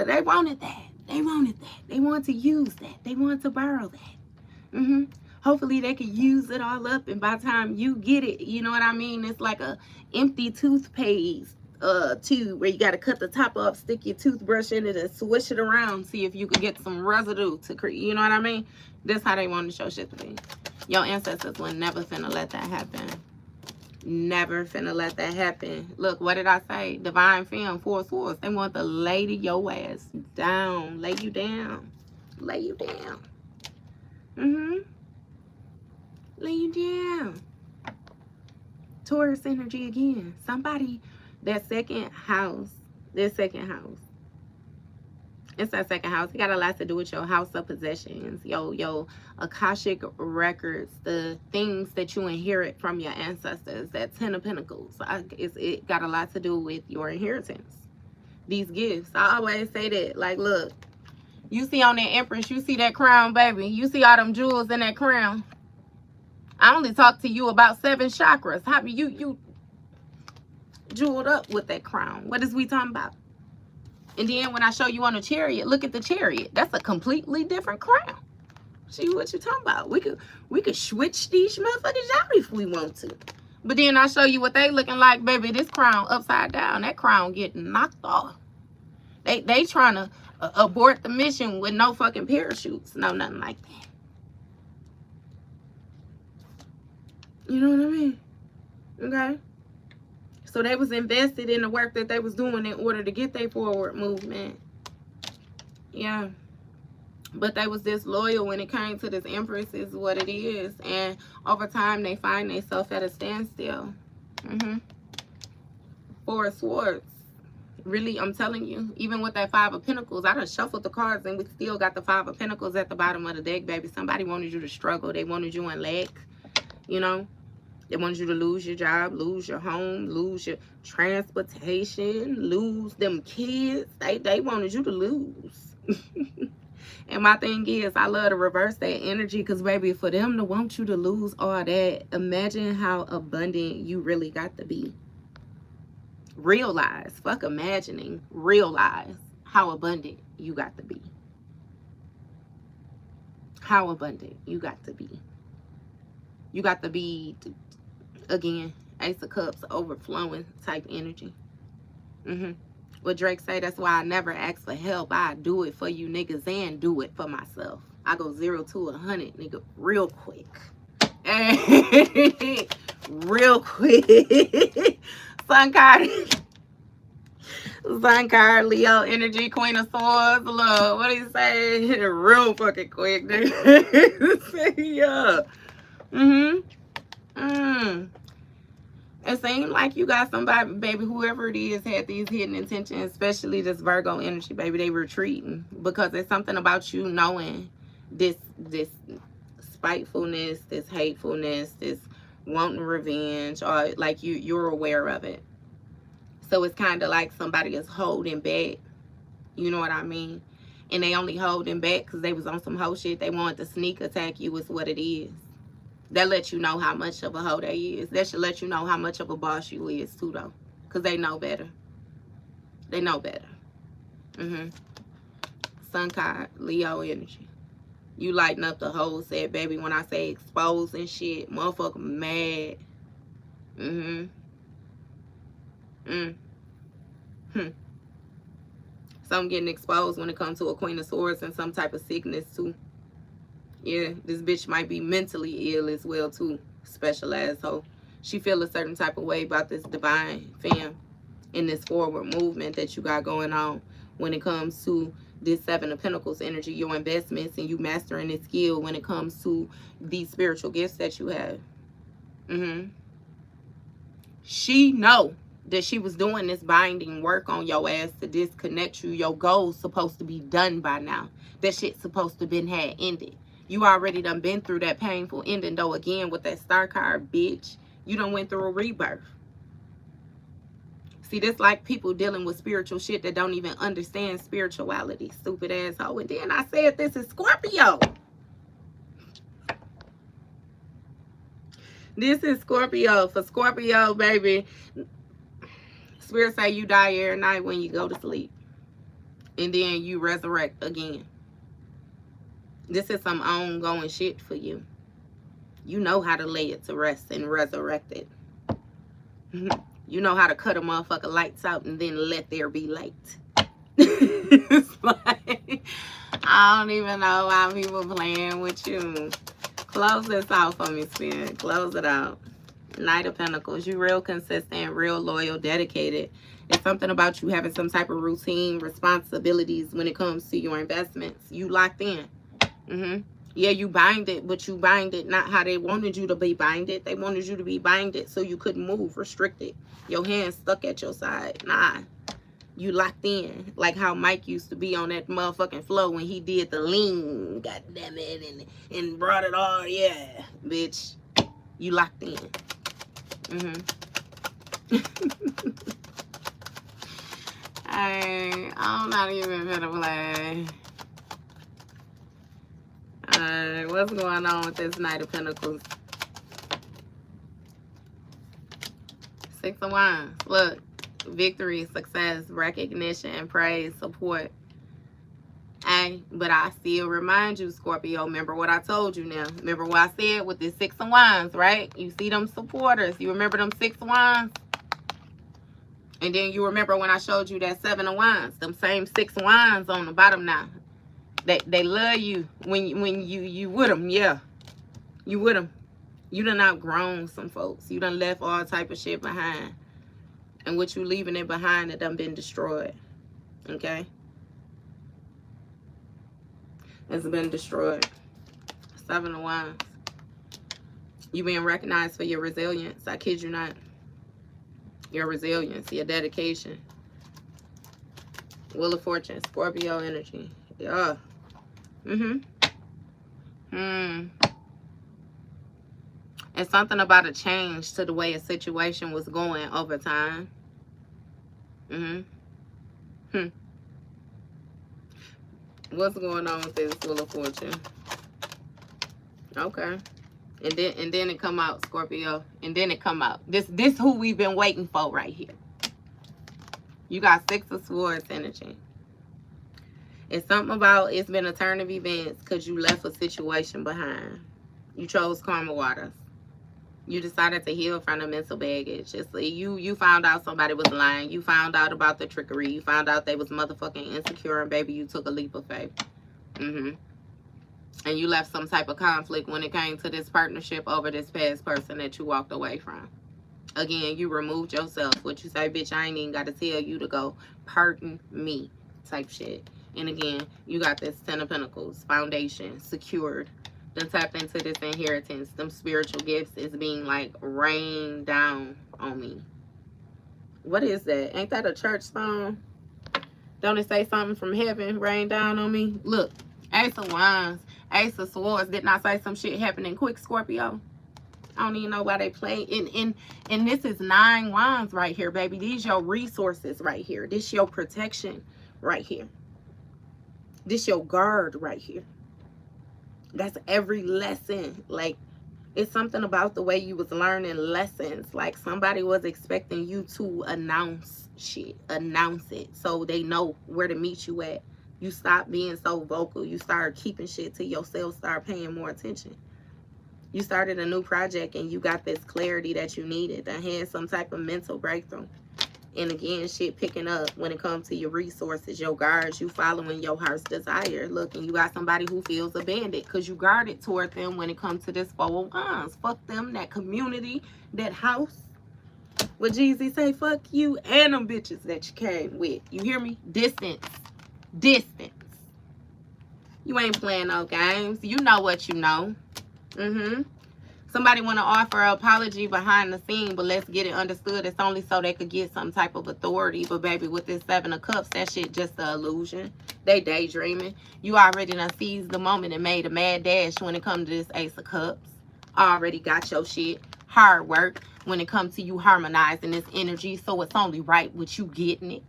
they wanted that. They wanted that. They want to use that. They want to borrow that. Hopefully they can use it all up, and by the time you get it, you know what I mean? It's like a empty toothpaste tube where you got to cut the top off, stick your toothbrush in it, and swish it around, see if you can get some residue to create. You know what I mean? That's how they want to show shit to be. Your ancestors were never finna let that happen. Never finna let that happen. Look, what did I say? Divine Femme, Four Swords. They want to lay your ass down. Lay you down. Lay you down. Lay down. Taurus energy again. Somebody, that second house, it's that second house. It got a lot to do with your house of possessions, your Akashic records, the things that you inherit from your ancestors. That 10 of Pentacles. It got a lot to do with your inheritance. These gifts. I always say that. Like, look, you see on that Empress, you see that crown, baby. You see all them jewels in that crown. I only talked to you about 7 chakras. How you jeweled up with that crown? What is we talking about? And then when I show you on a chariot, look at the chariot. That's a completely different crown. See what you talking about? We could switch these motherfuckers out if we want to. But then I show you what they looking like, baby. This crown upside down. That crown getting knocked off. They trying to abort the mission with no fucking parachutes. No, nothing like that. You know what I mean? Okay. So they was invested in the work that they was doing in order to get their forward movement. Yeah. But they was disloyal when it came to this Empress is what it is. And over time, they find themselves at a standstill. Four of Swords. Really, I'm telling you, even with that 5 of Pentacles, I done shuffled the cards and we still got the 5 of Pentacles at the bottom of the deck, baby. Somebody wanted you to struggle. They wanted you in lack, you know. They wanted you to lose your job, lose your home, lose your transportation, lose them kids. They wanted you to lose. And my thing is, I love to reverse that energy because, baby, for them to want you to lose all that, imagine how abundant you really got to be. Realize, fuck imagining, realize how abundant you got to be. How abundant you got to be. You got to be, again, Ace of Cups, overflowing type energy. What Drake say, that's why I never ask for help. I do it for you niggas and do it for myself. I go 0 to 100, nigga, real quick. Real quick. Sun card, Leo energy, Queen of Swords. Look, what do you say? Hit it real fucking quick, nigga. Yeah. It seems like you got somebody, baby, whoever it is, had these hidden intentions, especially this Virgo energy, baby. They retreating because there's something about you knowing this spitefulness, this hatefulness, this wanting revenge, or like you're aware of it. So it's kind of like somebody is holding back. You know what I mean? And they only holding back because they was on some hoe shit. They wanted to sneak attack you is what it is. That lets you know how much of a hoe they is. That should let you know how much of a boss you is too, though. Because they know better. They know better. Sun card, Leo energy. You lighten up the whole set, baby. When I say expose and shit, motherfucker mad. So I'm getting exposed when it comes to a Queen of Swords and some type of sickness too. Yeah, this bitch might be mentally ill as well too. Special asshole. She feel a certain type of way about this divine fam in this forward movement that you got going on when it comes to this 7 of Pentacles energy, your investments, and you mastering this skill when it comes to these spiritual gifts that you have. She know that she was doing this binding work on your ass to disconnect you. Your goal's supposed to be done by now. That shit's supposed to been had ended. You already done been through that painful ending, though, again, with that star card, bitch. You done went through a rebirth. See, this like people dealing with spiritual shit that don't even understand spirituality. Stupid asshole. And then I said this is Scorpio. This is Scorpio. For Scorpio, baby, Spirit say you die every night when you go to sleep. And then you resurrect again. This is some ongoing shit for you. You know how to lay it to rest and resurrect it. You know how to cut a motherfucker lights out and then let there be light. It's like, I don't even know why people playing with you. Close this out for me, Spirit. Close it out. Knight of Pentacles. You real consistent, real loyal, dedicated. It's something about you having some type of routine, responsibilities when it comes to your investments. You locked in. Yeah, you bind it, but you bind it not how they wanted you to be binded. They wanted you to be binded so you couldn't move, restricted. Your hands stuck at your side. Nah, you locked in. Like how Mike used to be on that motherfucking flow when he did the lean, god damn it, and brought it all. Yeah, bitch, you locked in. I'm not even gonna play. Alright, what's going on with this Knight of Pentacles? Six of Wands. Look, victory, success, recognition, praise, support. But I still remind you, Scorpio, remember what I told you now. Remember what I said with this Six of Wands, right? You see them supporters. You remember them Six of Wands? And then you remember when I showed you that Seven of Wands. Them same Six of Wands on the bottom now. They love you when you with them, yeah. You with them. You done outgrown some folks. You done left all type of shit behind. And what you leaving it behind, it done been destroyed. Okay? It's been destroyed. Seven of Wands. You being recognized for your resilience. I kid you not. Your resilience, your dedication. Wheel of Fortune, Scorpio energy. Yeah. It's something about a change to the way a situation was going over time. What's going on with this Wheel of Fortune? Okay. And then it come out, Scorpio. And then it come out. This who we've been waiting for right here. You got Six of Swords energy. It's something about it's been a turn of events because you left a situation behind. You chose Karma Waters. You decided to heal from the mental baggage. It's like you found out somebody was lying. You found out about the trickery. You found out they was motherfucking insecure, and baby, you took a leap of faith. And you left some type of conflict when it came to this partnership over this past person that you walked away from. Again, you removed yourself. What you say, bitch, I ain't even got to tell you to go. Pardon me type shit. And again, you got this Ten of Pentacles, foundation, secured. Then tapped into this inheritance. Them spiritual gifts is being like rained down on me. What is that? Ain't that a church song? Don't it say something from heaven rain down on me? Look, Ace of Wands, Ace of Swords. Didn't I say some shit happening quick, Scorpio? I don't even know why they play. And this is 9 Wands right here, baby. These your resources right here. This your protection right here. This your guard right here. That's every lesson. Like, it's something about the way you was learning lessons. Like, somebody was expecting you to announce shit. Announce it so they know where to meet you at. You stop being so vocal. You start keeping shit to yourself. Start paying more attention. You started a new project and you got this clarity that you needed. That had some type of mental breakthrough. And again, shit picking up when it comes to your resources, your guards, you following your heart's desire. Look, and you got somebody who feels abandoned because you guarded toward them when it comes to this Four of Wands. Fuck them, that community, that house. What Jeezy say, fuck you and them bitches that you came with. You hear me? Distance. Distance. You ain't playing no games. You know what you know. Somebody want to offer an apology behind the scene, but let's get it understood. It's only so they could get some type of authority. But baby, with this Seven of Cups, that shit just an illusion. They daydreaming. You already done seized the moment and made a mad dash when it comes to this Ace of Cups. Already got your shit. Hard work when it comes to you harmonizing this energy. So it's only right with you getting it.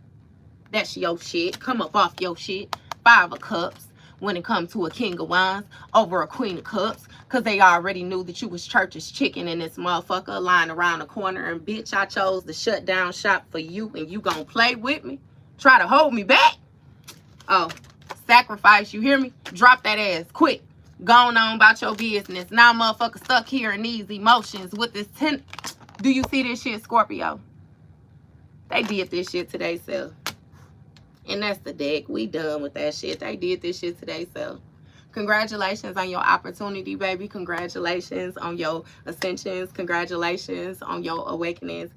That's your shit. Come up off your shit. Five of Cups. When it comes to a King of Wands over a Queen of Cups, because they already knew that you was church's chicken in this motherfucker lying around the corner. And bitch, I chose to shut down shop for you, and you gonna play with me? Try to hold me back? Oh, sacrifice, you hear me? Drop that ass quick. Going on about your business. Now motherfucker stuck here in these emotions with this Do you see this shit, Scorpio? They did this shit to themselves. And that's the deck. We done with that shit. They did this shit today, so congratulations on your opportunity, baby. Congratulations on your ascensions. Congratulations on your awakenings.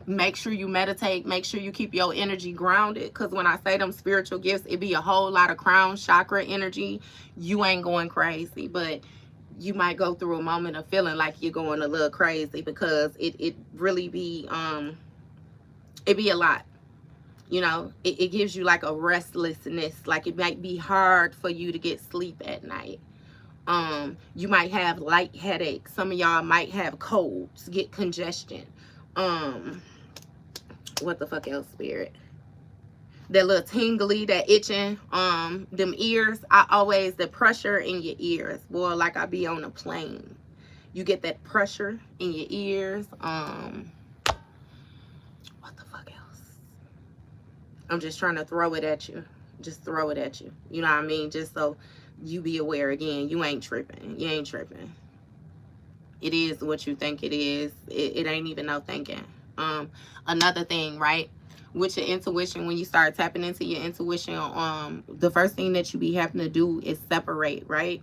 Make sure you meditate. Make sure you keep your energy grounded. Because when I say them spiritual gifts, it be a whole lot of crown chakra energy. You ain't going crazy, but you might go through a moment of feeling like you're going a little crazy, because it really be it be a lot. You know, it gives you like a restlessness. Like it might be hard for you to get sleep at night. You might have light headaches. Some of y'all might have colds, get congestion. What the fuck else, spirit? That little tingly, that itching, them ears. The pressure in your ears, boy, like I be on a plane. You get that pressure in your ears. What the fuck else? I'm just trying to throw it at you. Just throw it at you. You know what I mean? Just so you be aware again. You ain't tripping. You ain't tripping. It is what you think it is. It ain't even no thinking. Another thing, right? With your intuition, when you start tapping into your intuition, the first thing that you be having to do is separate, right?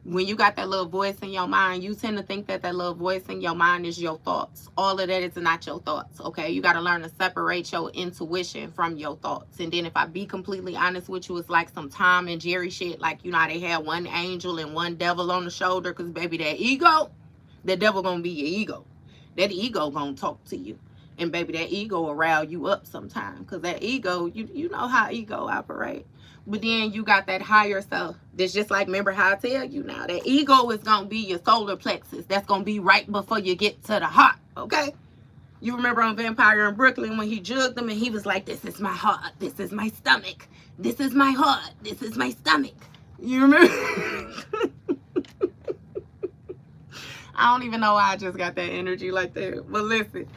When you got that little voice in your mind, you tend to think that that little voice in your mind is your thoughts. All of that is not your thoughts, okay? You got to learn to separate your intuition from your thoughts. And then if I be completely honest with you, it's like some Tom and Jerry shit. Like, you know how they had one angel and one devil on the shoulder? Because, baby, that ego, the devil going to be your ego. That ego going to talk to you. And, baby, that ego will rile you up sometime. Because that ego, you know how ego operate. But then you got that higher self. That's just like, remember how I tell you now, that ego is going to be your solar plexus. That's going to be right before you get to the heart, okay? You remember on Vampire in Brooklyn when he jugged them and he was like, this is my heart, this is my stomach, this is my heart, this is my stomach. You remember? I don't even know why I just got that energy like that. But listen.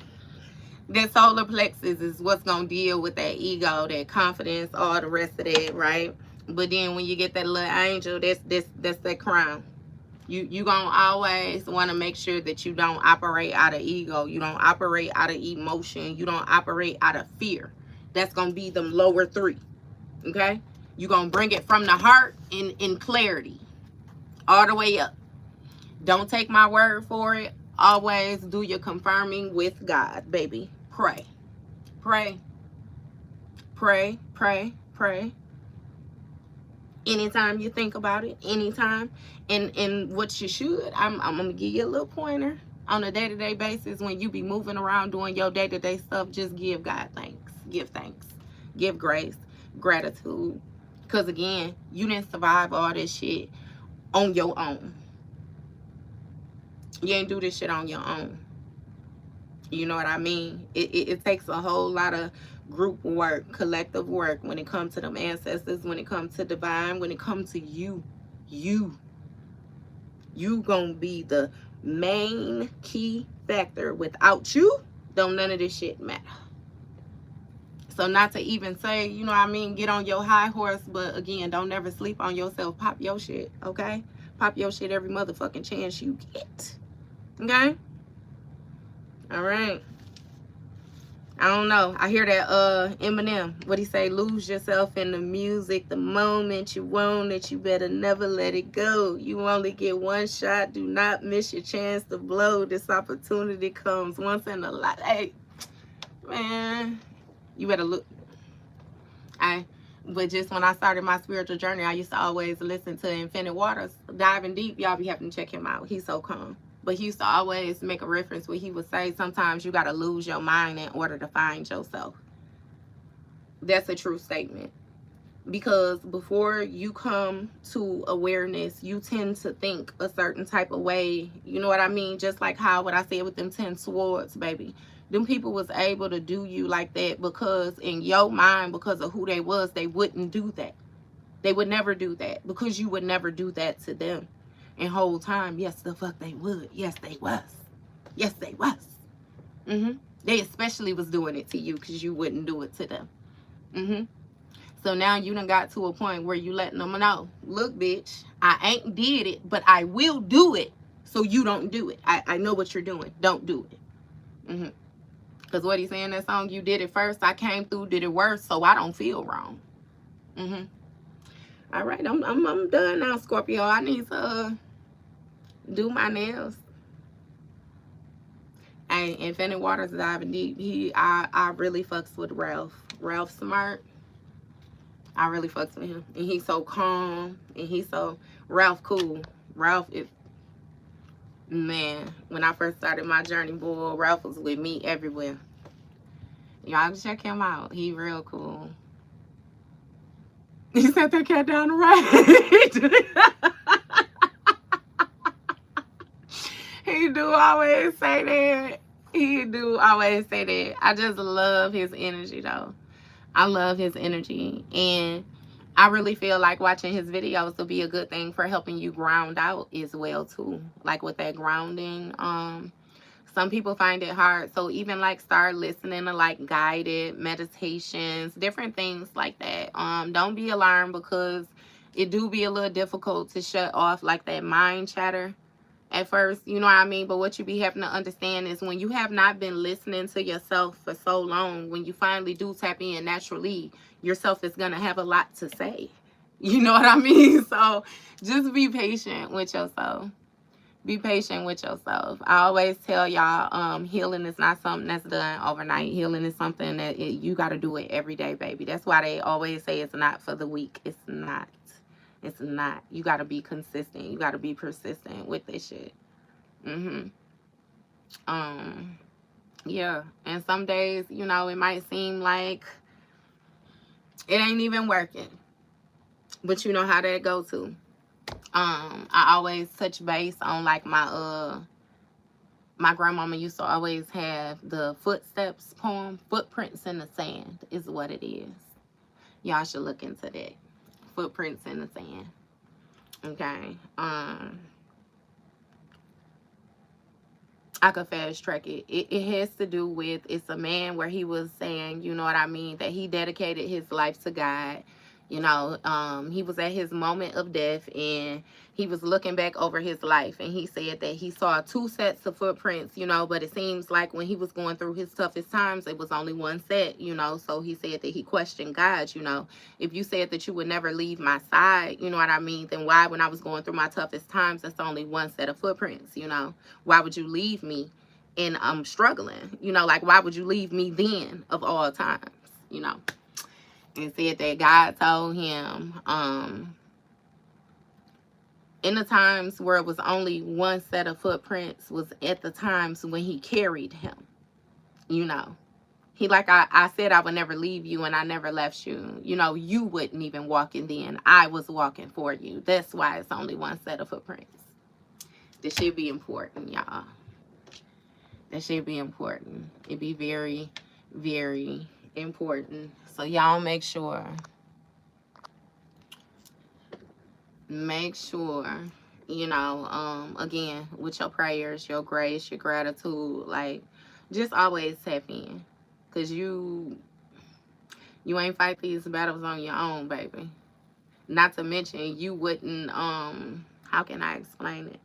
That solar plexus is what's going to deal with that ego, that confidence, all the rest of that, right? But then when you get that little angel, that's that crown. You going to always want to make sure that you don't operate out of ego. You don't operate out of emotion. You don't operate out of fear. That's going to be them lower three, okay? You're going to bring it from the heart in clarity all the way up. Don't take my word for it. Always do your confirming with God, baby. Pray. Pray. Pray. Pray. Pray. Anytime you think about it. Anytime. And what you should, I'm going to give you a little pointer. On a day-to-day basis, when you be moving around doing your day-to-day stuff, just give God thanks. Give thanks. Give grace. Gratitude. Because, again, you didn't survive all this shit on your own. You ain't do this shit on your own. You know what I mean? It takes a whole lot of group work, collective work, when it comes to them ancestors, when it comes to divine, when it comes to you. You gonna be the main key factor. Without you, don't none of this shit matter. So not to even say, you know what I mean, get on your high horse, but again, don't never sleep on yourself. Pop your shit, okay? Pop your shit every motherfucking chance you get. Okay? All right. I don't know. I hear that Eminem, what he say, lose yourself in the music the moment you want it. You better never let it go. You only get one shot. Do not miss your chance to blow. This opportunity comes once in a life. Hey, man, you better look. But just when I started my spiritual journey, I used to always listen to Infinite Waters. Diving Deep, y'all be having to check him out. He's so calm. But he used to always make a reference where he would say, sometimes you got to lose your mind in order to find yourself. That's a true statement. Because before you come to awareness, you tend to think a certain type of way. You know what I mean? Just like how what I said with them 10 swords, baby. Them people was able to do you like that because in your mind, because of who they was, they wouldn't do that. They would never do that because you would never do that to them. And whole time, yes, the fuck they would. Yes, they was. Yes, they was. They especially was doing it to you because you wouldn't do it to them. So now you done got to a point where you letting them know, look, bitch, I ain't did it, but I will do it so you don't do it. I know what you're doing. Don't do it. Because what he say in that song, you did it first, I came through, did it worse, so I don't feel wrong. All right, I'm done now, Scorpio. I need to do my nails. Hey, Infinite Waters Diving Deep. I really fucks with Ralph. Ralph Smart. I really fucks with him. And he's so calm. And he's so Ralph cool. Ralph is, man, when I first started my journey, boy, Ralph was with me everywhere. Y'all check him out. He real cool. He set that cat down the right. He do always say that. He do always say that. I just love his energy, though. I love his energy. And I really feel like watching his videos will be a good thing for helping you ground out as well, too. Like with that grounding. Some people find it hard. So even like start listening to like guided meditations, different things like that. Don't be alarmed because it do be a little difficult to shut off like that mind chatter at first, you know what I mean? But what you be having to understand is when you have not been listening to yourself for so long, when you finally do tap in naturally, yourself is going to have a lot to say. You know what I mean? So just be patient with yourself. Be patient with yourself. I always tell y'all, healing is not something that's done overnight. Healing is something that you got to do it every day, baby. That's why they always say it's not for the weak. It's not. It's not. You got to be consistent. You got to be persistent with this shit. Yeah. And some days, you know, it might seem like it ain't even working. But you know how that go too. I always touch base on like my grandmama used to always have the footsteps poem. Footprints in the sand is what it is. Y'all should look into that. Footprints in the sand. Okay. I could fast track it. It has to do with, it's a man where he was saying, you know what I mean, that he dedicated his life to God. You know, he was at his moment of death and he was looking back over his life and he said that he saw 2 sets of footprints, you know, but it seems like when he was going through his toughest times, it was only 1 set, you know. So he said that he questioned God, you know. If you said that you would never leave my side, you know what I mean, then why, when I was going through my toughest times, that's only 1 set of footprints, you know? Why would you leave me and I'm struggling? You know, like, why would you leave me then of all times, you know? And said that God told him, in the times where it was only 1 set of footprints was at the times when he carried him, you know. He like, I said I would never leave you and I never left you. You know, you wouldn't even walk in then. I was walking for you. That's why it's only 1 set of footprints. This should be important, y'all. That should be important. It'd be very, very important. So y'all make sure, you know, again, with your prayers, your grace, your gratitude, like, just always tap in. Because you ain't fight these battles on your own, baby. Not to mention, you wouldn't, how can I explain it?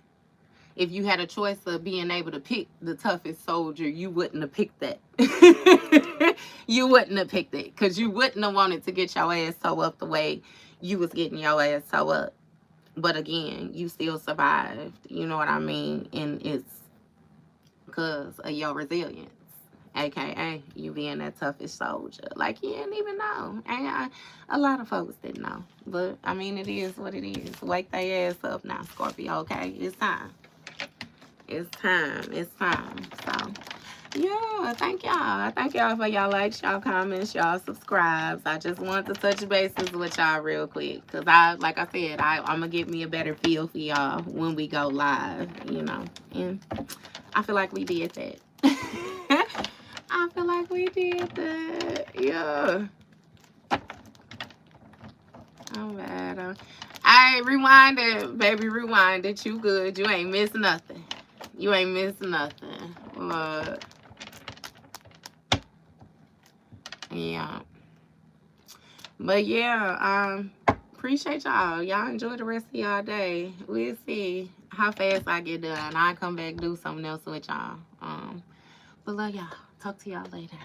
If you had a choice of being able to pick the toughest soldier, you wouldn't have picked that. You wouldn't have picked it because you wouldn't have wanted to get your ass toe up the way you was getting your ass toe up. But again, you still survived. You know what I mean? And it's because of your resilience. AKA you being that toughest soldier. Like, you didn't even know. A lot of folks didn't know. But, I mean, it is what it is. Wake their ass up now, Scorpio, okay? It's time. It's time. It's time. So, yeah, thank y'all. Thank y'all for y'all likes, y'all comments, y'all subscribes. I just wanted to touch bases with y'all real quick. Because, like I said, I'm going to get me a better feel for y'all when we go live, you know. And I feel like we did that. I feel like we did that. Yeah. I'm bad. I rewind it, baby. Rewind it. You good. You ain't missing nothing. You ain't missing nothing. Look. Yeah. But yeah, appreciate y'all. Y'all enjoy the rest of y'all day. We'll see how fast I get done. I'll come back and do something else with y'all. But love y'all. Talk to y'all later.